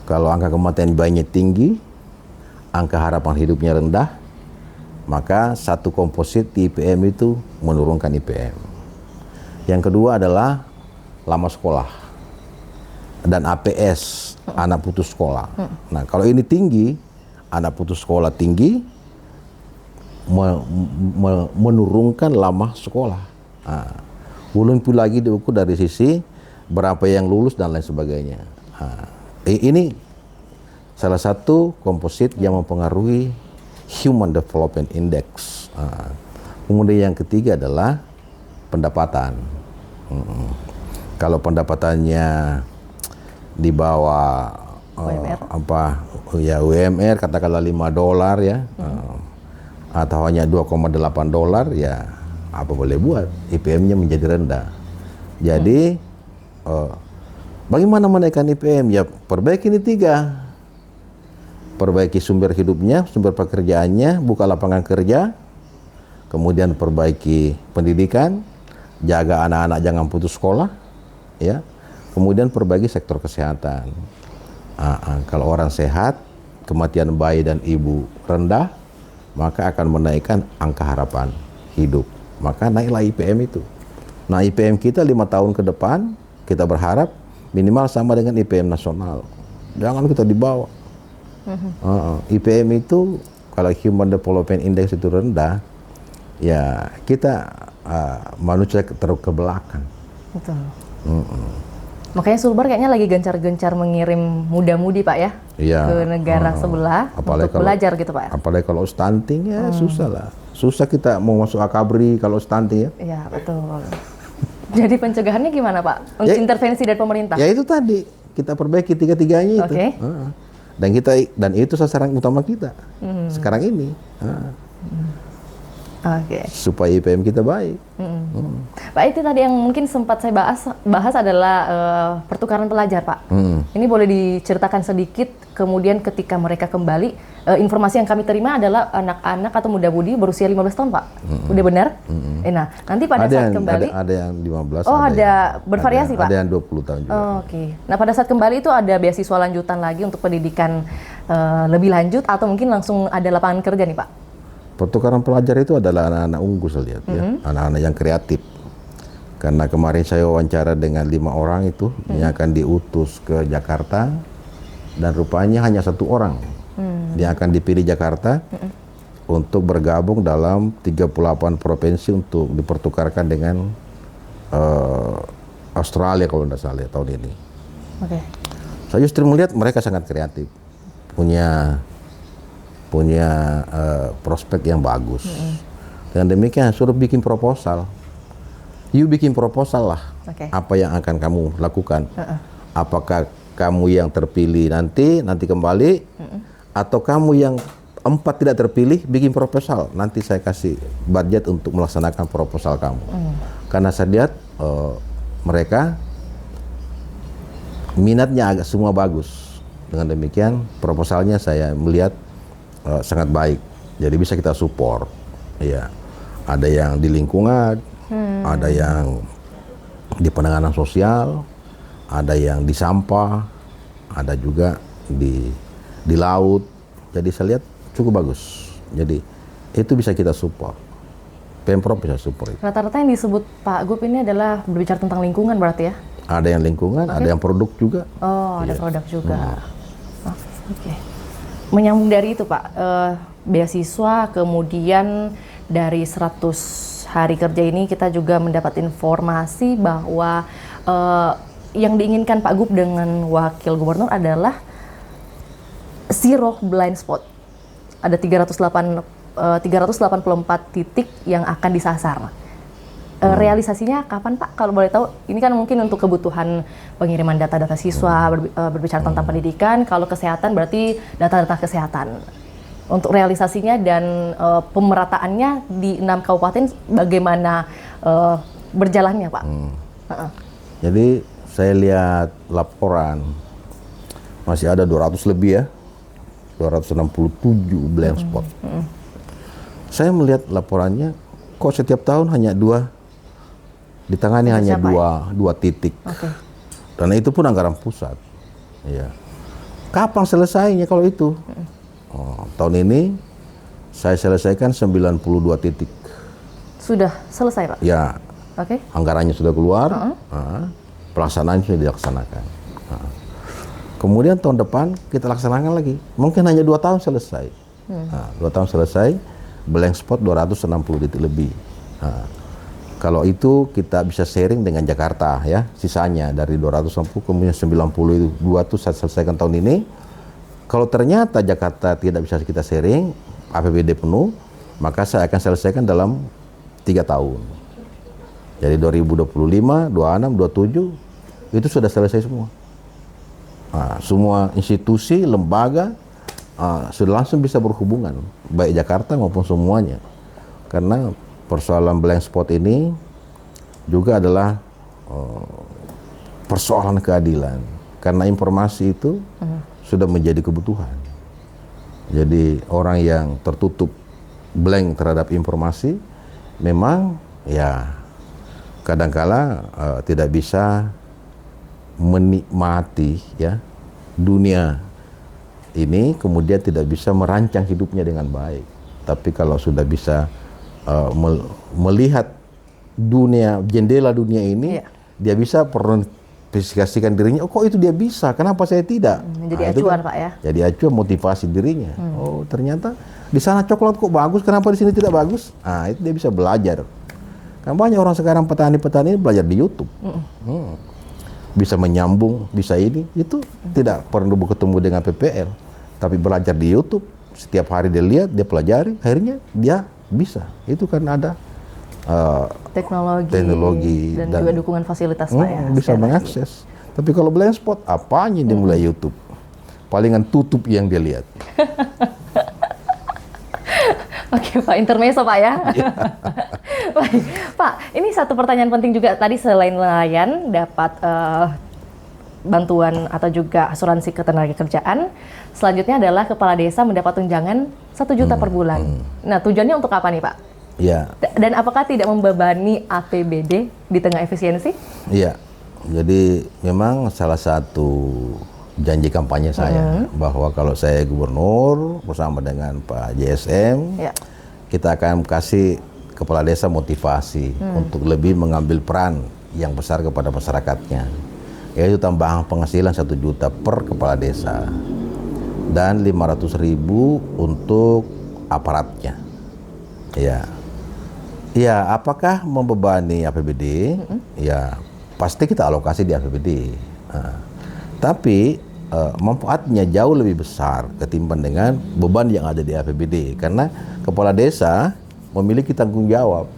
Kalau angka kematian bayinya tinggi, angka harapan hidupnya rendah, maka satu komposit di IPM itu menurunkan IPM. Yang kedua adalah lama sekolah dan APS, anak putus sekolah. Nah, kalau ini tinggi, anak putus sekolah tinggi, menurunkan lama sekolah. Belum pula lagi diukur dari sisi berapa yang lulus dan lain sebagainya. Ini salah satu komposit yang mempengaruhi Human Development Index. Kemudian yang ketiga adalah pendapatan. Kalau pendapatannya di bawah UMR katakanlah $5 ya. Atau hanya $2,8 ya apa boleh buat, IPM-nya menjadi rendah. Jadi bagaimana menaikkan IPM? Ya perbaiki ini 3. Perbaiki sumber hidupnya, sumber pekerjaannya, buka lapangan kerja, kemudian perbaiki pendidikan, jaga anak-anak jangan putus sekolah, ya. Kemudian perbaiki sektor kesehatan. Kalau orang sehat, kematian bayi dan ibu rendah, maka akan menaikkan angka harapan hidup. Maka naiklah IPM itu. Nah, IPM kita 5 tahun ke depan, kita berharap minimal sama dengan IPM nasional. Jangan kita di bawah. IPM itu, kalau Human Development Index itu rendah, ya kita manusia terus ke belakang. Betul. Makanya Sulbar kayaknya lagi gencar-gencar mengirim muda-mudi Pak ya, ke negara sebelah untuk belajar gitu Pak. Apalagi kalau stunting ya susah lah. Susah kita mau masuk akabri kalau stunting ya. Iya betul. Jadi pencegahannya gimana Pak? Untuk intervensi dari pemerintah? Ya itu tadi, kita perbaiki 3-tiganya itu. Dan itu sasaran utama kita sekarang ini. Supaya IPM kita baik. Pak, itu tadi yang mungkin sempat saya bahas adalah pertukaran pelajar Pak. Ini boleh diceritakan sedikit, kemudian ketika mereka kembali, informasi yang kami terima adalah anak-anak atau muda-mudi berusia 15 tahun Pak. Udah benar? Nah, nanti pada saat kembali ada yang 15. ada bervariasi Pak? Ada yang 20 tahun juga. Nah, pada saat kembali itu ada beasiswa lanjutan lagi untuk pendidikan lebih lanjut atau mungkin langsung ada lapangan kerja nih Pak? Pertukaran pelajar itu adalah anak-anak unggul saya lihat ya, anak-anak yang kreatif. Karena kemarin saya wawancara dengan 5 orang itu yang akan diutus ke Jakarta dan rupanya hanya 1 orang Dia akan dipilih Jakarta untuk bergabung dalam 38 provinsi untuk dipertukarkan dengan Australia kalau tidak salah tahun ini. Oke. Saya justru melihat mereka sangat kreatif, punya prospek yang bagus. Dengan demikian suruh bikin proposal. You bikin proposal lah. Oke. Apa yang akan kamu lakukan? Apakah kamu yang terpilih nanti kembali, atau kamu yang 4 tidak terpilih bikin proposal? Nanti saya kasih budget untuk melaksanakan proposal kamu. Karena saya lihat mereka minatnya agak semua bagus. Dengan demikian proposalnya saya melihat sangat baik. Jadi bisa kita support. Ya, ada yang di lingkungan, ada yang di penanganan sosial, ada yang di sampah, ada juga di laut. Jadi saya lihat cukup bagus. Jadi itu bisa kita support. Pemprov bisa support. Rata-rata yang disebut Pak Gup ini adalah berbicara tentang lingkungan berarti ya? Ada yang lingkungan, ada yang produk juga. Oh, ada produk juga. Oke. Menyambung dari itu Pak, beasiswa kemudian dari 100 hari kerja ini kita juga mendapat informasi bahwa yang diinginkan Pak Gup dengan Wakil Gubernur adalah zero blind spot. Ada 384 titik yang akan disasar. Realisasinya kapan Pak? Kalau boleh tahu, ini kan mungkin untuk kebutuhan pengiriman data-data siswa, berbicara tentang pendidikan. Kalau kesehatan berarti data-data kesehatan. Untuk realisasinya dan pemerataannya di 6 kabupaten bagaimana berjalannya Pak? Jadi saya lihat laporan masih ada 200 lebih ya, 267 blind spot. Saya melihat laporannya, kok setiap tahun hanya 2 ditangani, hanya 2 titik. Dan itu pun anggaran pusat. Ya. Kapan selesainya kalau itu? Tahun ini saya selesaikan 92 titik. Sudah selesai Pak? Ya. Oke. Anggarannya sudah keluar, pelaksanaan sudah dilaksanakan. Kemudian tahun depan kita laksanakan lagi. Mungkin hanya 2 tahun selesai. 2 tahun selesai, blank spot 260 titik lebih. Kalau itu kita bisa sharing dengan Jakarta ya, sisanya dari 260 kemudian 92 itu saya selesaikan tahun ini. Kalau ternyata Jakarta tidak bisa kita sharing, APBD penuh, maka saya akan selesaikan dalam 3 tahun. Jadi 2025, 26, 27 itu sudah selesai semua. Semua institusi, lembaga sudah langsung bisa berhubungan, baik Jakarta maupun semuanya. Karena persoalan blank spot ini juga adalah persoalan keadilan. Karena informasi itu sudah menjadi kebutuhan. Jadi orang yang tertutup blank terhadap informasi memang ya kadangkala tidak bisa menikmati ya dunia ini, kemudian tidak bisa merancang hidupnya dengan baik. Tapi kalau sudah bisa melihat dunia, jendela dunia ini, dia bisa verifikasikan dirinya, oh kok itu dia bisa, kenapa saya tidak? Jadi acuan Pak ya? Jadi acuan, motivasi dirinya. Oh ternyata di sana coklat kok bagus, kenapa di sini tidak bagus? Itu dia bisa belajar. Kan banyak orang sekarang petani-petani belajar di YouTube. Bisa menyambung, bisa ini, itu tidak perlu bertemu dengan PPL, tapi belajar di YouTube. Setiap hari dia lihat, dia pelajari, akhirnya dia bisa. Itu kan ada teknologi dan juga dukungan fasilitas Pak ya. Bisa mengakses. Tapi kalau blind spot, apanya dia mulai YouTube? Palingan tutup yang dia lihat. Oke Pak, intermezzo Pak ya. Baik, Pak, ini satu pertanyaan penting juga tadi, selain nelayan dapat bantuan atau juga asuransi ketenagakerjaan, selanjutnya adalah kepala desa mendapat tunjangan 1 juta per bulan. Nah, tujuannya untuk apa nih Pak? Ya. Dan apakah tidak membebani APBD di tengah efisiensi? Iya, jadi memang salah satu janji kampanye saya bahwa kalau saya gubernur bersama dengan Pak JSM, kita akan kasih kepala desa motivasi untuk lebih mengambil peran yang besar kepada masyarakatnya, yaitu tambahan penghasilan 1 juta per kepala desa. dan 500.000 untuk aparatnya. Ya, ya apakah membebani APBD? Ya pasti kita alokasi di APBD. Tapi manfaatnya jauh lebih besar ketimbang dengan beban yang ada di APBD, karena kepala desa memiliki tanggung jawab,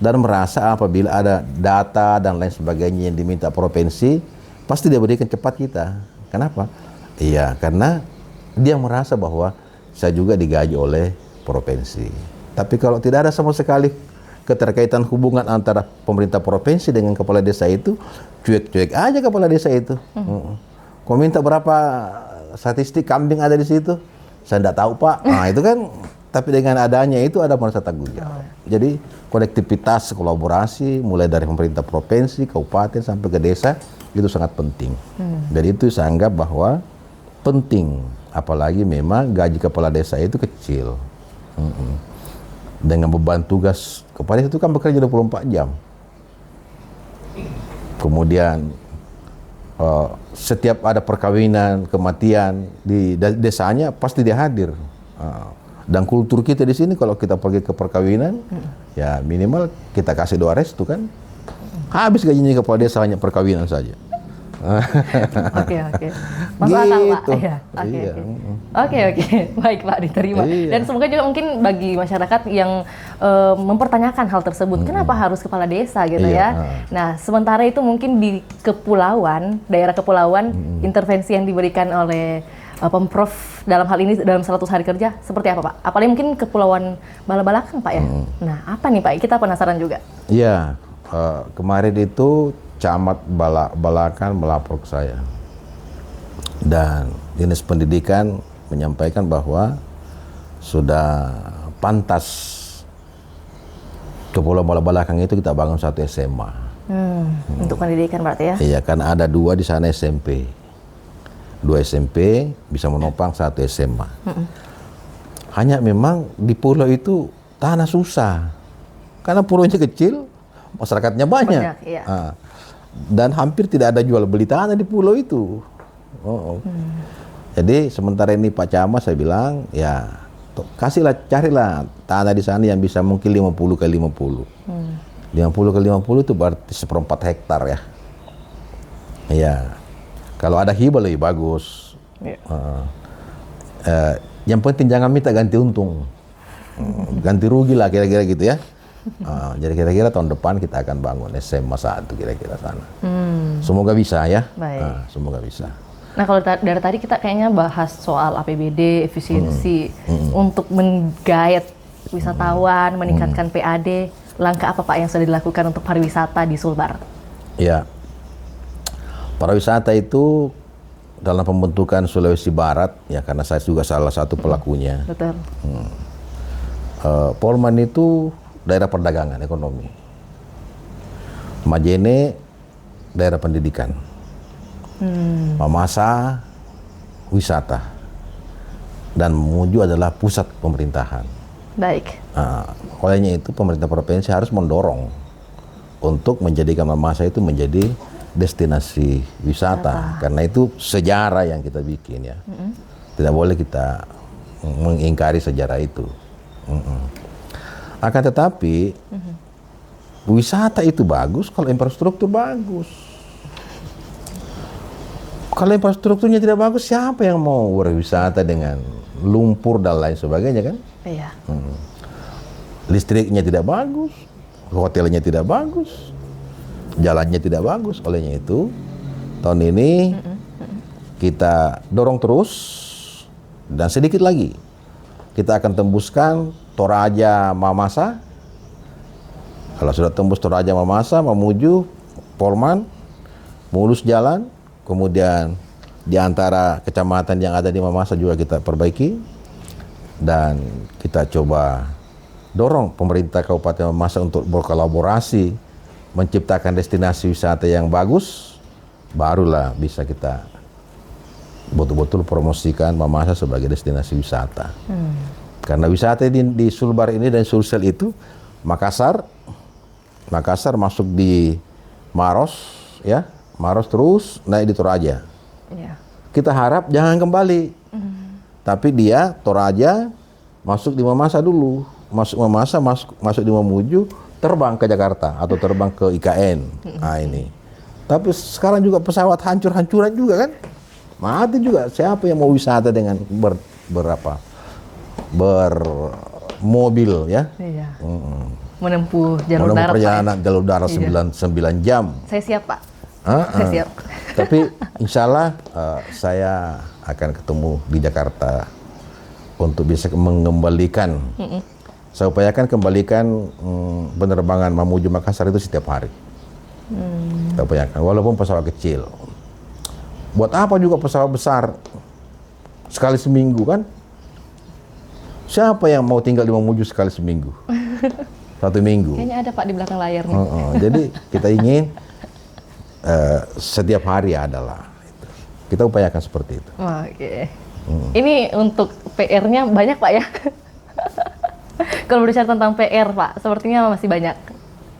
dan merasa apabila ada data dan lain sebagainya yang diminta provinsi pasti dia berikan cepat kita. Kenapa? Iya, karena dia merasa bahwa saya juga digaji oleh provinsi. Tapi kalau tidak ada sama sekali keterkaitan hubungan antara pemerintah provinsi dengan kepala desa itu, cuek-cuek aja kepala desa itu. Kau minta berapa statistik kambing ada di situ? Saya tidak tahu Pak. Nah itu kan, tapi dengan adanya itu ada merasa tanggung jawab. Jadi konektivitas, kolaborasi mulai dari pemerintah provinsi, kabupaten sampai ke desa itu sangat penting. Dan itu saya anggap bahwa penting, apalagi memang gaji kepala desa itu kecil. Dengan beban tugas kepala desa itu kan bekerja 24 jam. Kemudian setiap ada perkawinan, kematian di desanya pasti dia hadir. Dan kultur kita di sini kalau kita pergi ke perkawinan, ya minimal kita kasih doa restu kan. Habis gajinya kepala desa hanya perkawinan saja. Oke. Masuk akal Pak. Gitu. Iya. Iya. Oke. Baik Pak, diterima. Iya. Dan semoga juga mungkin bagi masyarakat yang mempertanyakan hal tersebut, kenapa harus kepala desa gitu ya. Nah, sementara itu mungkin di kepulauan, daerah kepulauan, intervensi yang diberikan oleh Pemprov dalam hal ini dalam 100 hari kerja seperti apa Pak? Apalagi mungkin kepulauan Bala-Balakang Pak ya. Nah, apa nih Pak? Kita penasaran juga. Iya, kemarin itu Camat Balakan melapor ke saya, dan Dinas Pendidikan menyampaikan bahwa sudah pantas Kepulauan Bala-Balakang itu kita bangun satu SMA. Untuk pendidikan berarti ya? Iya, karena ada 2 di sana SMP, 2 SMP bisa menopang 1 SMA. Hanya memang di pulau itu tanah susah, karena pulaunya kecil, masyarakatnya banyak. Iya. Dan hampir tidak ada jual beli tanah di pulau itu. Jadi sementara ini Pak Camat saya bilang, ya carilah tanah di sana yang bisa mungkin 50 kali 50. 50 kali 50 itu berarti 1/4 hektar ya. Ya, kalau ada hibah lebih bagus. Yang penting jangan minta ganti untung, ganti rugi lah kira-kira gitu ya. Jadi kira-kira tahun depan kita akan bangun SMA 1 kira-kira sana. Semoga bisa ya. Semoga bisa. Nah kalau dari tadi kita kayaknya bahas soal APBD, efisiensi untuk menggait wisatawan, meningkatkan PAD. Langkah apa Pak yang sudah dilakukan untuk pariwisata di Sulbar? Ya, pariwisata itu dalam pembentukan Sulawesi Barat ya, karena saya juga salah satu pelakunya. Betul. Polman itu daerah perdagangan ekonomi, Majene daerah pendidikan, Mamasa wisata, dan Mamuju adalah pusat pemerintahan. Baik. Olehnya itu pemerintah provinsi harus mendorong untuk menjadikan Mamasa itu menjadi destinasi wisata, karena itu sejarah yang kita bikin ya. Tidak boleh kita mengingkari sejarah itu. Akan tetapi wisata itu bagus kalau infrastruktur bagus. Kalau infrastrukturnya tidak bagus, siapa yang mau berwisata dengan lumpur dan lain sebagainya kan? Iya. Listriknya tidak bagus, hotelnya tidak bagus, jalannya tidak bagus. Olehnya itu tahun ini kita dorong terus, dan sedikit lagi kita akan tembuskan Toraja Mamasa. Kalau sudah tembus Toraja Mamasa, Mamuju, Polman, mulus jalan, kemudian di antara kecamatan yang ada di Mamasa juga kita perbaiki, dan kita coba dorong pemerintah Kabupaten Mamasa untuk berkolaborasi menciptakan destinasi wisata yang bagus, barulah bisa kita betul-betul promosikan Mamasa sebagai destinasi wisata. Karena wisata di Sulbar ini dan Sulsel itu Makassar masuk di Maros ya, Maros terus naik di Toraja. Iya. kita harap jangan kembali. Tapi dia Toraja masuk di Mamasa dulu, masuk Mamasa, masuk di Mamuju, terbang ke Jakarta atau terbang ke IKN. Nah ini. Tapi sekarang juga pesawat hancur-hancuran juga kan, mati juga. Siapa yang mau wisata dengan bermobil ya? Iya. Menempuh jalur Menempuh darat. perjalanan jalur darat Iya. 9 jam. Saya siap Pak. Saya siap. Tapi insya Allah saya akan ketemu di Jakarta untuk bisa mengembalikan. Saya upayakan kembalikan penerbangan Mamuju Makassar itu setiap hari. Kita upayakan, walaupun pesawat kecil. Buat apa juga pesawat besar sekali seminggu kan? Siapa yang mau tinggal di Mamuju sekali seminggu? 1 minggu. Kayaknya ada Pak di belakang layar nih. Jadi kita ingin setiap hari adalah itu. Kita upayakan seperti itu. Oke. Ini untuk PR-nya banyak Pak ya? Kalau berbicara tentang PR Pak, sepertinya masih banyak.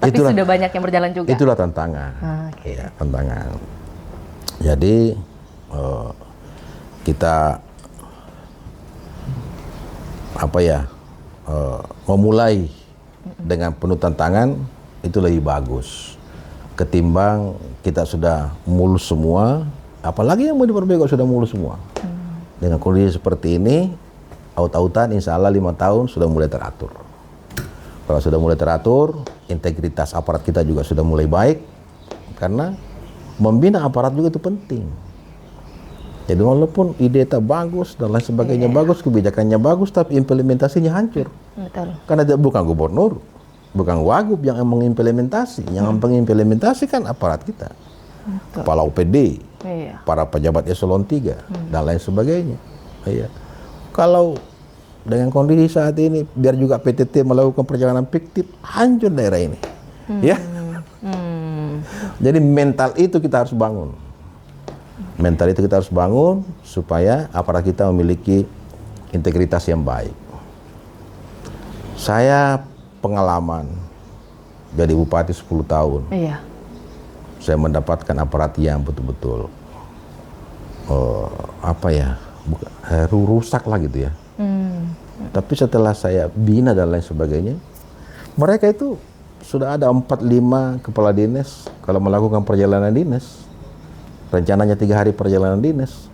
Tapi sudah banyak yang berjalan juga. Itulah tantangan. Oke. Ya, tantangan. Jadi kita memulai dengan penuh tantangan itu lebih bagus ketimbang kita sudah mulus semua, apalagi yang mau diperbaiki sudah mulus semua. Dengan kondisi seperti ini, aut-autan insya Allah 5 tahun sudah mulai teratur. Kalau sudah mulai teratur, integritas aparat kita juga sudah mulai baik, karena membina aparat juga itu penting. Jadi walaupun ide tak bagus dan lain sebagainya bagus, kebijakannya bagus, tapi implementasinya hancur. Betul. Karena dia bukan gubernur, bukan wagub yang mengimplementasi. Yang mengimplementasi kan aparat kita. Betul. Kepala UPD, Iya. para pejabat eselon 3, dan lain sebagainya. Iya. Kalau dengan kondisi saat ini, biar juga PTT melakukan perjalanan fiktif, hancur daerah ini. Ya. Jadi mental itu kita harus bangun. Mental itu kita harus bangun supaya aparat kita memiliki integritas yang baik. Saya pengalaman jadi bupati 10 tahun. Iya. Saya mendapatkan aparat yang betul-betul rusak lah gitu ya. Tapi setelah saya bina dan lain sebagainya, mereka itu sudah ada 4-5 kepala dinas kalau melakukan perjalanan dinas. Rencananya 3 hari perjalanan dinas,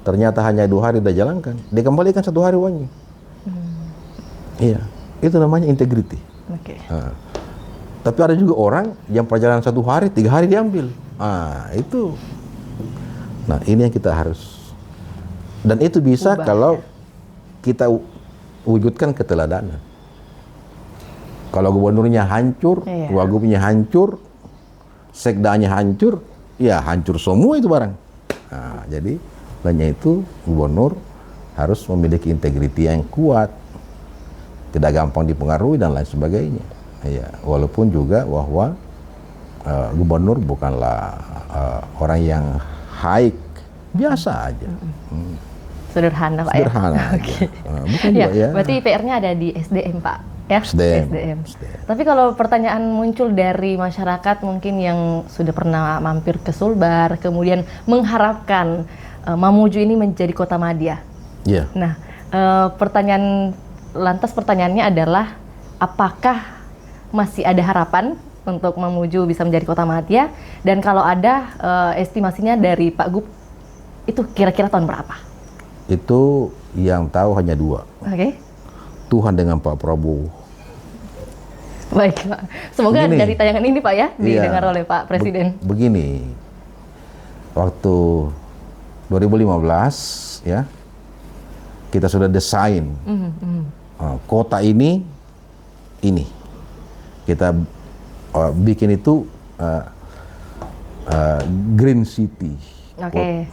ternyata hanya 2 hari sudah jalankan, dikembalikan 1 hari uangnya. Iya, itu namanya integrity. Oke. Tapi ada juga orang yang perjalanan 1 hari, 3 hari diambil. Itu. Nah, ini yang kita harus. Dan itu bisa kalau kita wujudkan keteladanan. Kalau gubernurnya hancur, wagubnya hancur, sekdanya hancur, ya hancur semua itu barang. Jadi hanya itu gubernur harus memiliki integriti yang kuat, tidak gampang dipengaruhi dan lain sebagainya. Ya, walaupun juga bahwa gubernur bukanlah orang yang high, biasa aja. Sederhana Pak Sederhana ya? aja. Bukan Ya, juga ya. berarti PR-nya ada di SDM Pak ya? SDM. Tapi kalau pertanyaan muncul dari masyarakat mungkin yang sudah pernah mampir ke Sulbar, kemudian mengharapkan Mamuju ini menjadi kota madya. Iya. Nah, pertanyaannya adalah apakah masih ada harapan untuk Mamuju bisa menjadi kota madya? Dan kalau ada, estimasinya dari Pak Gub, itu kira-kira tahun berapa? Itu yang tahu hanya 2. Oke. Tuhan dengan Pak Prabowo. Baik Pak. Semoga Begini. dari tayangan ini Pak ya, didengar oleh Pak Presiden. Begini, waktu 2015 ya, kita sudah desain kota ini, kita bikin itu green city. Oke.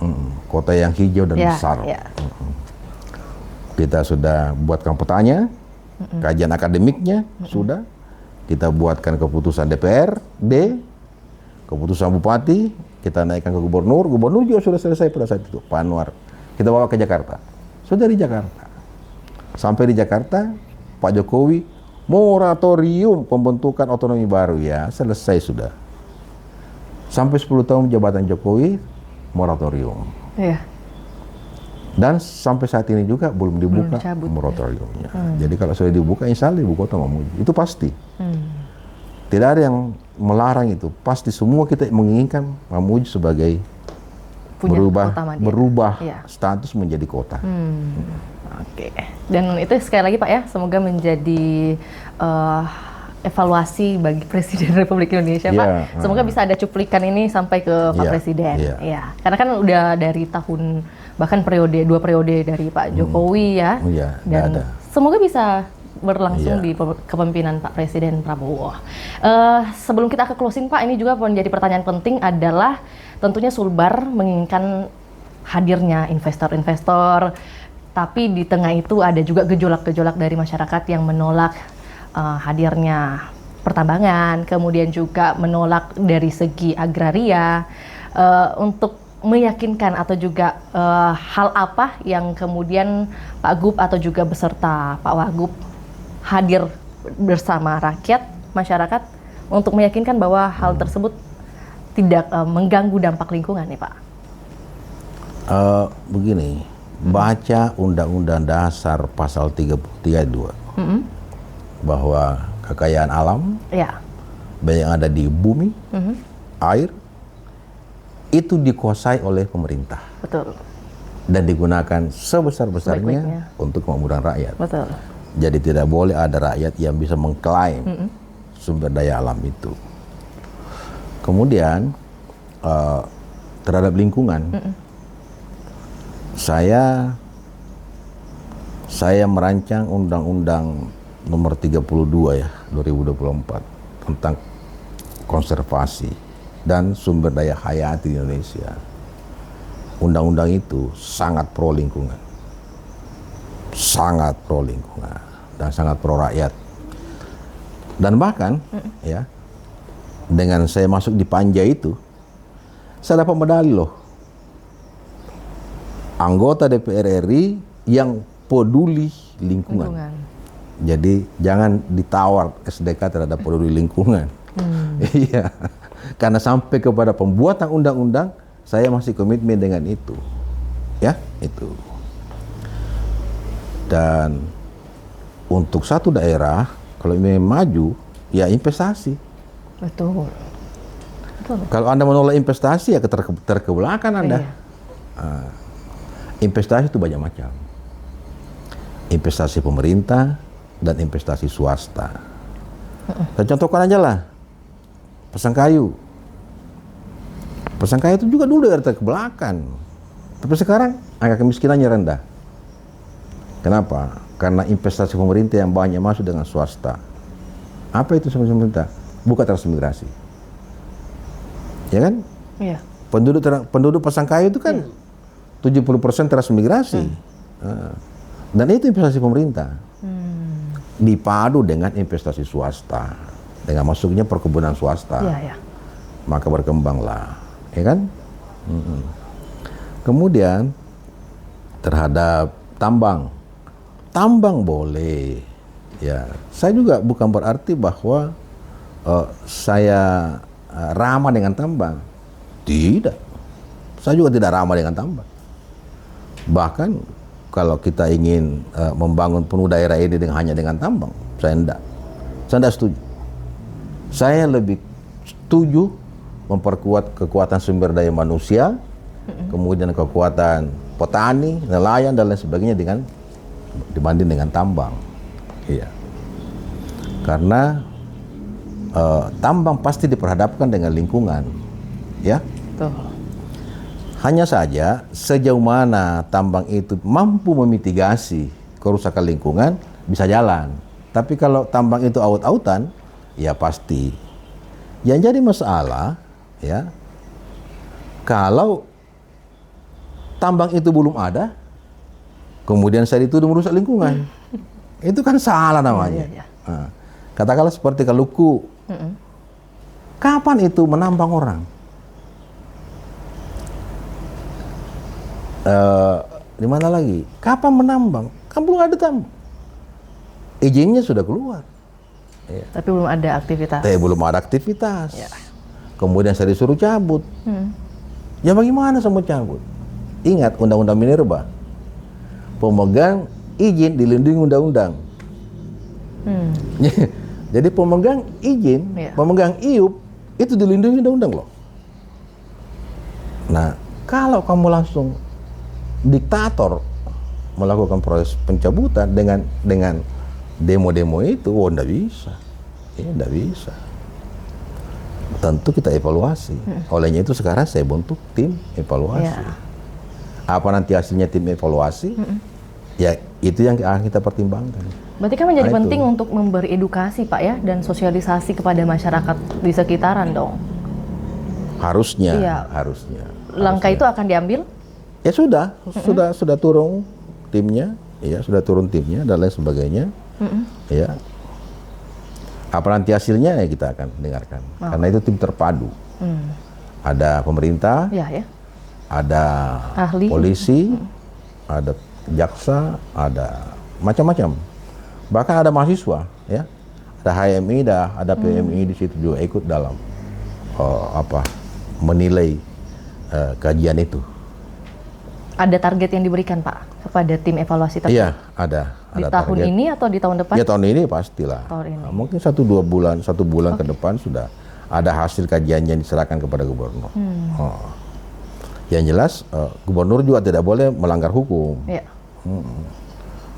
Kota yang hijau dan besar. Ya. Kita sudah buatkan petanya, kajian akademiknya sudah. Kita buatkan keputusan DPRD, keputusan bupati, kita naikkan ke gubernur. Gubernur juga sudah selesai pada saat itu, Pak Anwar. Kita bawa ke Jakarta. Sudah di Jakarta. Sampai di Jakarta, Pak Jokowi moratorium pembentukan otonomi baru, ya selesai sudah. Sampai 10 tahun jabatan Jokowi, moratorium. Iya. Dan sampai saat ini juga belum dibuka dicabut, moratoriumnya. Jadi kalau sudah dibuka, insya Allah ibu kota Mamuju. Itu pasti. Tidak ada yang melarang itu. Pasti semua kita menginginkan Mamuju sebagai Punya kota Madya. berubah Iya. status menjadi kota. Oke. Dan itu sekali lagi Pak ya, semoga menjadi evaluasi bagi Presiden Republik Indonesia Pak. Iya, Semoga bisa ada cuplikan ini sampai ke Pak Iya, Presiden. iya. Iya. Karena kan udah dari tahun, bahkan dua periode dari Pak Jokowi ya. Iya, Dan ada. semoga bisa berlangsung Iya. di kepemimpinan Pak Presiden Prabowo. Sebelum kita ke closing Pak, ini juga menjadi pertanyaan penting adalah tentunya Sulbar menginginkan hadirnya investor-investor, tapi di tengah itu ada juga gejolak-gejolak dari masyarakat yang menolak hadirnya pertambangan, kemudian juga menolak dari segi agraria. Untuk meyakinkan atau juga hal apa yang kemudian Pak Gub atau juga beserta Pak Wagub hadir bersama rakyat, masyarakat untuk meyakinkan bahwa hal tersebut tidak mengganggu dampak lingkungan nih Pak? Begini, baca Undang-Undang Dasar pasal 32 bahwa kekayaan alam Ya. baik yang ada di bumi, air, itu dikuasai oleh pemerintah Betul, dan digunakan sebesar-besarnya Sebaik-baiknya. untuk kemakmuran rakyat. betul. Jadi tidak boleh ada rakyat yang bisa mengklaim sumber daya alam itu. Kemudian terhadap lingkungan, saya merancang Undang-Undang Nomor 32 ya 2024 tentang konservasi dan sumber daya hayati di Indonesia. Undang-undang itu sangat pro lingkungan, sangat pro lingkungan dan sangat pro rakyat. Dan bahkan ya, dengan saya masuk di panja itu, saya dapat medali loh. Anggota DPR RI yang peduli lingkungan. Jadi jangan ditawar SDK terhadap peduli lingkungan. Iya, karena sampai kepada pembuatan undang-undang saya masih komitmen dengan itu, ya itu. Dan untuk satu daerah kalau ingin maju, ya investasi. Betul. Kalau Anda menolak investasi, ya terkebelakang Anda. Iya. Investasi itu banyak macam. Investasi pemerintah dan investasi swasta. Saya contohkan aja lah, Pasangkayu. Pasangkayu itu juga dulu dari terbelakang, tapi sekarang angka kemiskinannya rendah. Kenapa? Karena investasi pemerintah yang banyak masuk dengan swasta. Apa itu pemerintah? Buka transmigrasi. Ya kan? Iya. Penduduk Pasangkayu itu kan 70% transmigrasi. Dan itu investasi pemerintah. Dipadu dengan investasi swasta, dengan masuknya perkebunan swasta, maka berkembanglah, ya kan? Kemudian terhadap tambang boleh, ya. Saya juga bukan berarti bahwa saya ramah dengan tambang, tidak. Saya juga tidak ramah dengan tambang. Bahkan kalau kita ingin membangun penuh daerah ini hanya dengan tambang, saya tidak setuju. Saya lebih setuju memperkuat kekuatan sumber daya manusia, kemudian kekuatan petani, nelayan dan lain sebagainya dibanding dengan tambang. Iya. Karena tambang pasti diperhadapkan dengan lingkungan, ya. Betul. Hanya saja sejauh mana tambang itu mampu memitigasi kerusakan lingkungan bisa jalan. Tapi kalau tambang itu aut-autan, ya pasti. Yang jadi masalah, ya, kalau tambang itu belum ada, kemudian saya dituduh merusak lingkungan, itu kan salah namanya. Nah, katakanlah seperti Kaluku, kapan itu menambang orang? Di mana lagi? Kapan menambang? Kan belum ada tambang. Izinnya sudah keluar. Ya. Tapi belum ada aktivitas. Belum ada aktivitas. Ya. Kemudian saya disuruh cabut. Ya bagaimana saya mau cabut? Ingat Undang-Undang Minerba. pemegang izin dilindungi undang-undang. Jadi pemegang izin, pemegang IUP itu dilindungi undang-undang loh. Nah, kalau kamu langsung diktator melakukan proses pencabutan dengan demo-demo itu, nggak bisa. Ya, nggak bisa. Tentu kita evaluasi. Olehnya itu sekarang saya bentuk tim evaluasi. Apa nanti hasilnya tim evaluasi? Ya itu yang akan kita pertimbangkan. Berarti kan menjadi penting untuk memberi edukasi Pak ya, dan sosialisasi kepada masyarakat di sekitaran dong. Harusnya. Langkah itu akan diambil? Ya sudah turun timnya, ya sudah turun timnya dan lain sebagainya. Ya. Apa nanti hasilnya ya kita akan dengarkan. Karena itu tim terpadu. Ada pemerintah, ada ahli, polisi, ada jaksa, ada macam-macam. Bahkan ada mahasiswa, ya, ada HMI, ada PMI di situ juga ikut dalam menilai kajian itu. Ada target yang diberikan Pak kepada tim evaluasi tersebut? Iya, ada di tahun target. Ini atau di tahun depan? Ya tahun ini pastilah. Nah, mungkin 1 bulan ke depan sudah ada hasil kajiannya yang diserahkan kepada gubernur. Yang jelas gubernur juga tidak boleh melanggar hukum.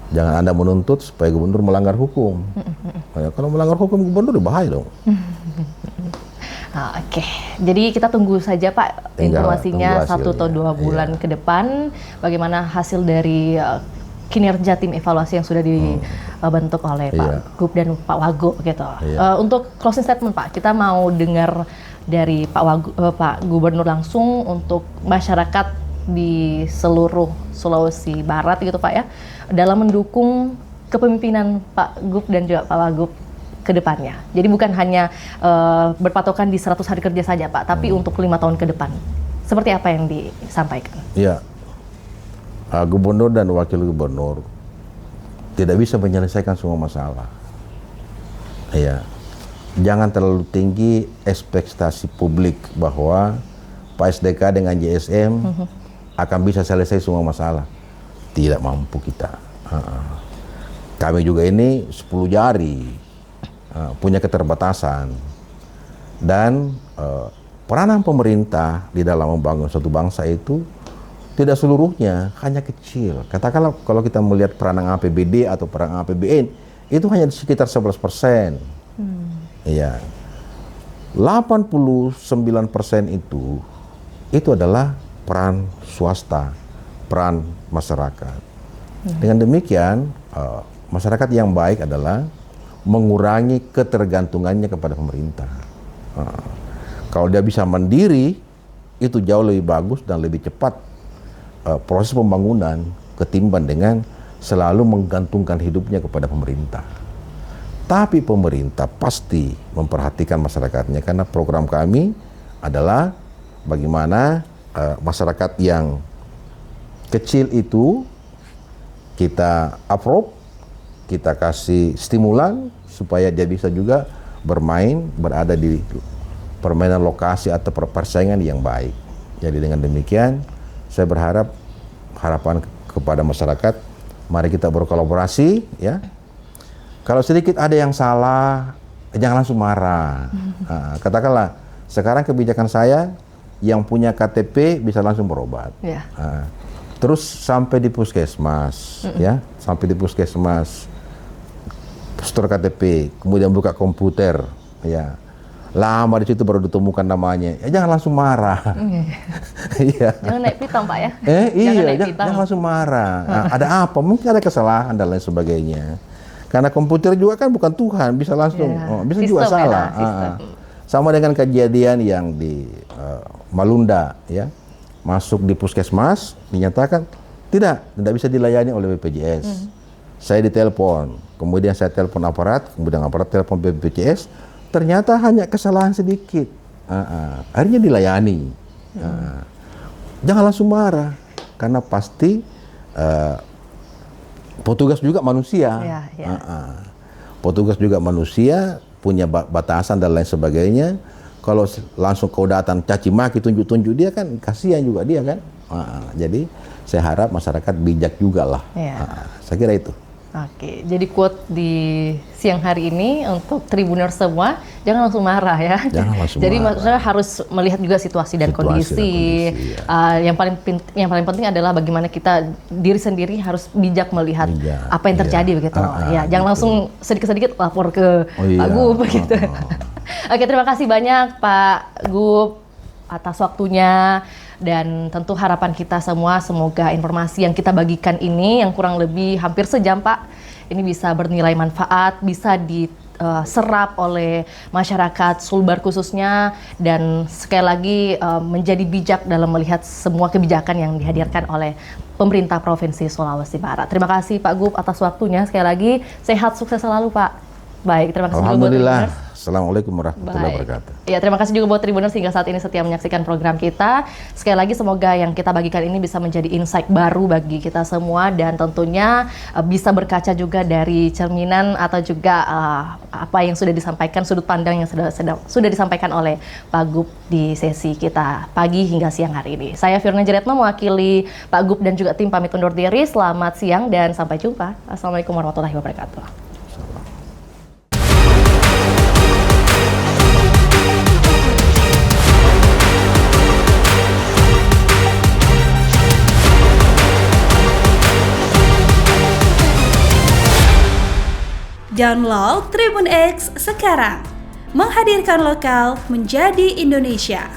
Jangan Anda menuntut supaya gubernur melanggar hukum. Kalau melanggar hukum gubernur bahaya dong. Oke, jadi kita tunggu saja Pak informasinya 1 atau 2 bulan ke depan bagaimana hasil dari kinerja tim evaluasi yang sudah dibentuk oleh Pak Gub dan Pak Wagub gitu. Untuk closing statement Pak, kita mau dengar dari Pak Gubernur langsung untuk masyarakat di seluruh Sulawesi Barat gitu Pak ya, dalam mendukung kepemimpinan Pak Gub dan juga Pak Wagub ke depannya. Jadi bukan hanya berpatokan di 100 hari kerja saja Pak, tapi untuk 5 tahun ke depan. Seperti apa yang disampaikan? Iya, Gubernur dan Wakil Gubernur tidak bisa menyelesaikan semua masalah. Iya, jangan terlalu tinggi ekspektasi publik bahwa Pak SDK dengan JSM akan bisa selesai semua masalah. Tidak mampu kita. Kami juga ini 10 jari, punya keterbatasan. Dan peranan pemerintah di dalam membangun suatu bangsa itu tidak seluruhnya, hanya kecil. Katakanlah kalau kita melihat peranan APBD atau peranan APBN, itu hanya sekitar 11%. Iya. 89% itu adalah peran swasta, peran masyarakat. Dengan demikian, masyarakat yang baik adalah mengurangi ketergantungannya kepada pemerintah. Kalau dia bisa mandiri, itu jauh lebih bagus dan lebih cepat proses pembangunan ketimbang dengan selalu menggantungkan hidupnya kepada pemerintah. Tapi pemerintah pasti memperhatikan masyarakatnya, karena program kami adalah bagaimana masyarakat yang kecil itu kita approve, kita kasih stimulan supaya dia bisa juga berada di permainan lokasi atau persaingan yang baik. Jadi dengan demikian, saya berharap harapan kepada masyarakat, mari kita berkolaborasi, ya. Kalau sedikit ada yang salah, jangan langsung marah. Katakanlah, sekarang kebijakan saya, yang punya KTP bisa langsung berobat. Terus sampai di puskesmas, ya, sampai di puskesmas, store KTP, kemudian buka komputer, ya, lama di situ baru ditemukan namanya. Ya jangan langsung marah. Iya. Jangan naik pitam Pak ya. Jangan langsung marah. Ada apa? Mungkin ada kesalahan dan lain sebagainya. Karena komputer juga kan bukan Tuhan, bisa langsung, bisa sistem juga salah. Sama dengan kejadian yang di Malunda, ya, masuk di puskesmas dinyatakan tidak bisa dilayani oleh BPJS. Saya ditelepon, kemudian saya telepon aparat, kemudian aparat telepon BPJS, ternyata hanya kesalahan sedikit. Akhirnya dilayani. Jangan langsung marah, karena pasti petugas juga manusia. Petugas juga manusia, punya batasan dan lain sebagainya. Kalau langsung kau datang caci maki, tunjuk-tunjuk dia kan kasihan juga dia kan. Jadi saya harap masyarakat bijak juga lah. Saya kira itu. Oke, jadi quote di siang hari ini untuk Tribuners semua, jangan langsung marah ya. Jangan langsung jadi marah. maksudnya harus melihat juga situasi dan kondisi. Ya. Yang paling penting adalah bagaimana kita diri sendiri harus bijak melihat apa yang terjadi begitu. Jangan gitu. langsung sedikit-sedikit lapor ke Pak Gub begitu. Oke, terima kasih banyak Pak Gub atas waktunya. Dan tentu harapan kita semua semoga informasi yang kita bagikan ini yang kurang lebih hampir sejam Pak, ini bisa bernilai manfaat, bisa diserap oleh masyarakat Sulbar khususnya, dan sekali lagi menjadi bijak dalam melihat semua kebijakan yang dihadirkan oleh pemerintah Provinsi Sulawesi Barat. Terima kasih Pak Gub atas waktunya, sekali lagi sehat, sukses selalu Pak. Baik, terima kasih. Alhamdulillah. Assalamualaikum warahmatullahi wabarakatuh. Ya, terima kasih juga buat Tribuners hingga saat ini setia menyaksikan program kita. Sekali lagi semoga yang kita bagikan ini bisa menjadi insight baru bagi kita semua, dan tentunya bisa berkaca juga dari cerminan atau juga apa yang sudah disampaikan, sudut pandang yang sudah disampaikan oleh Pak Gub di sesi kita pagi hingga siang hari ini. Saya Fiorina Jiretno mewakili Pak Gub dan juga tim pamit undur diri. Selamat siang dan sampai jumpa. Assalamualaikum warahmatullahi wabarakatuh. Download Tribun X sekarang, menghadirkan lokal menjadi Indonesia.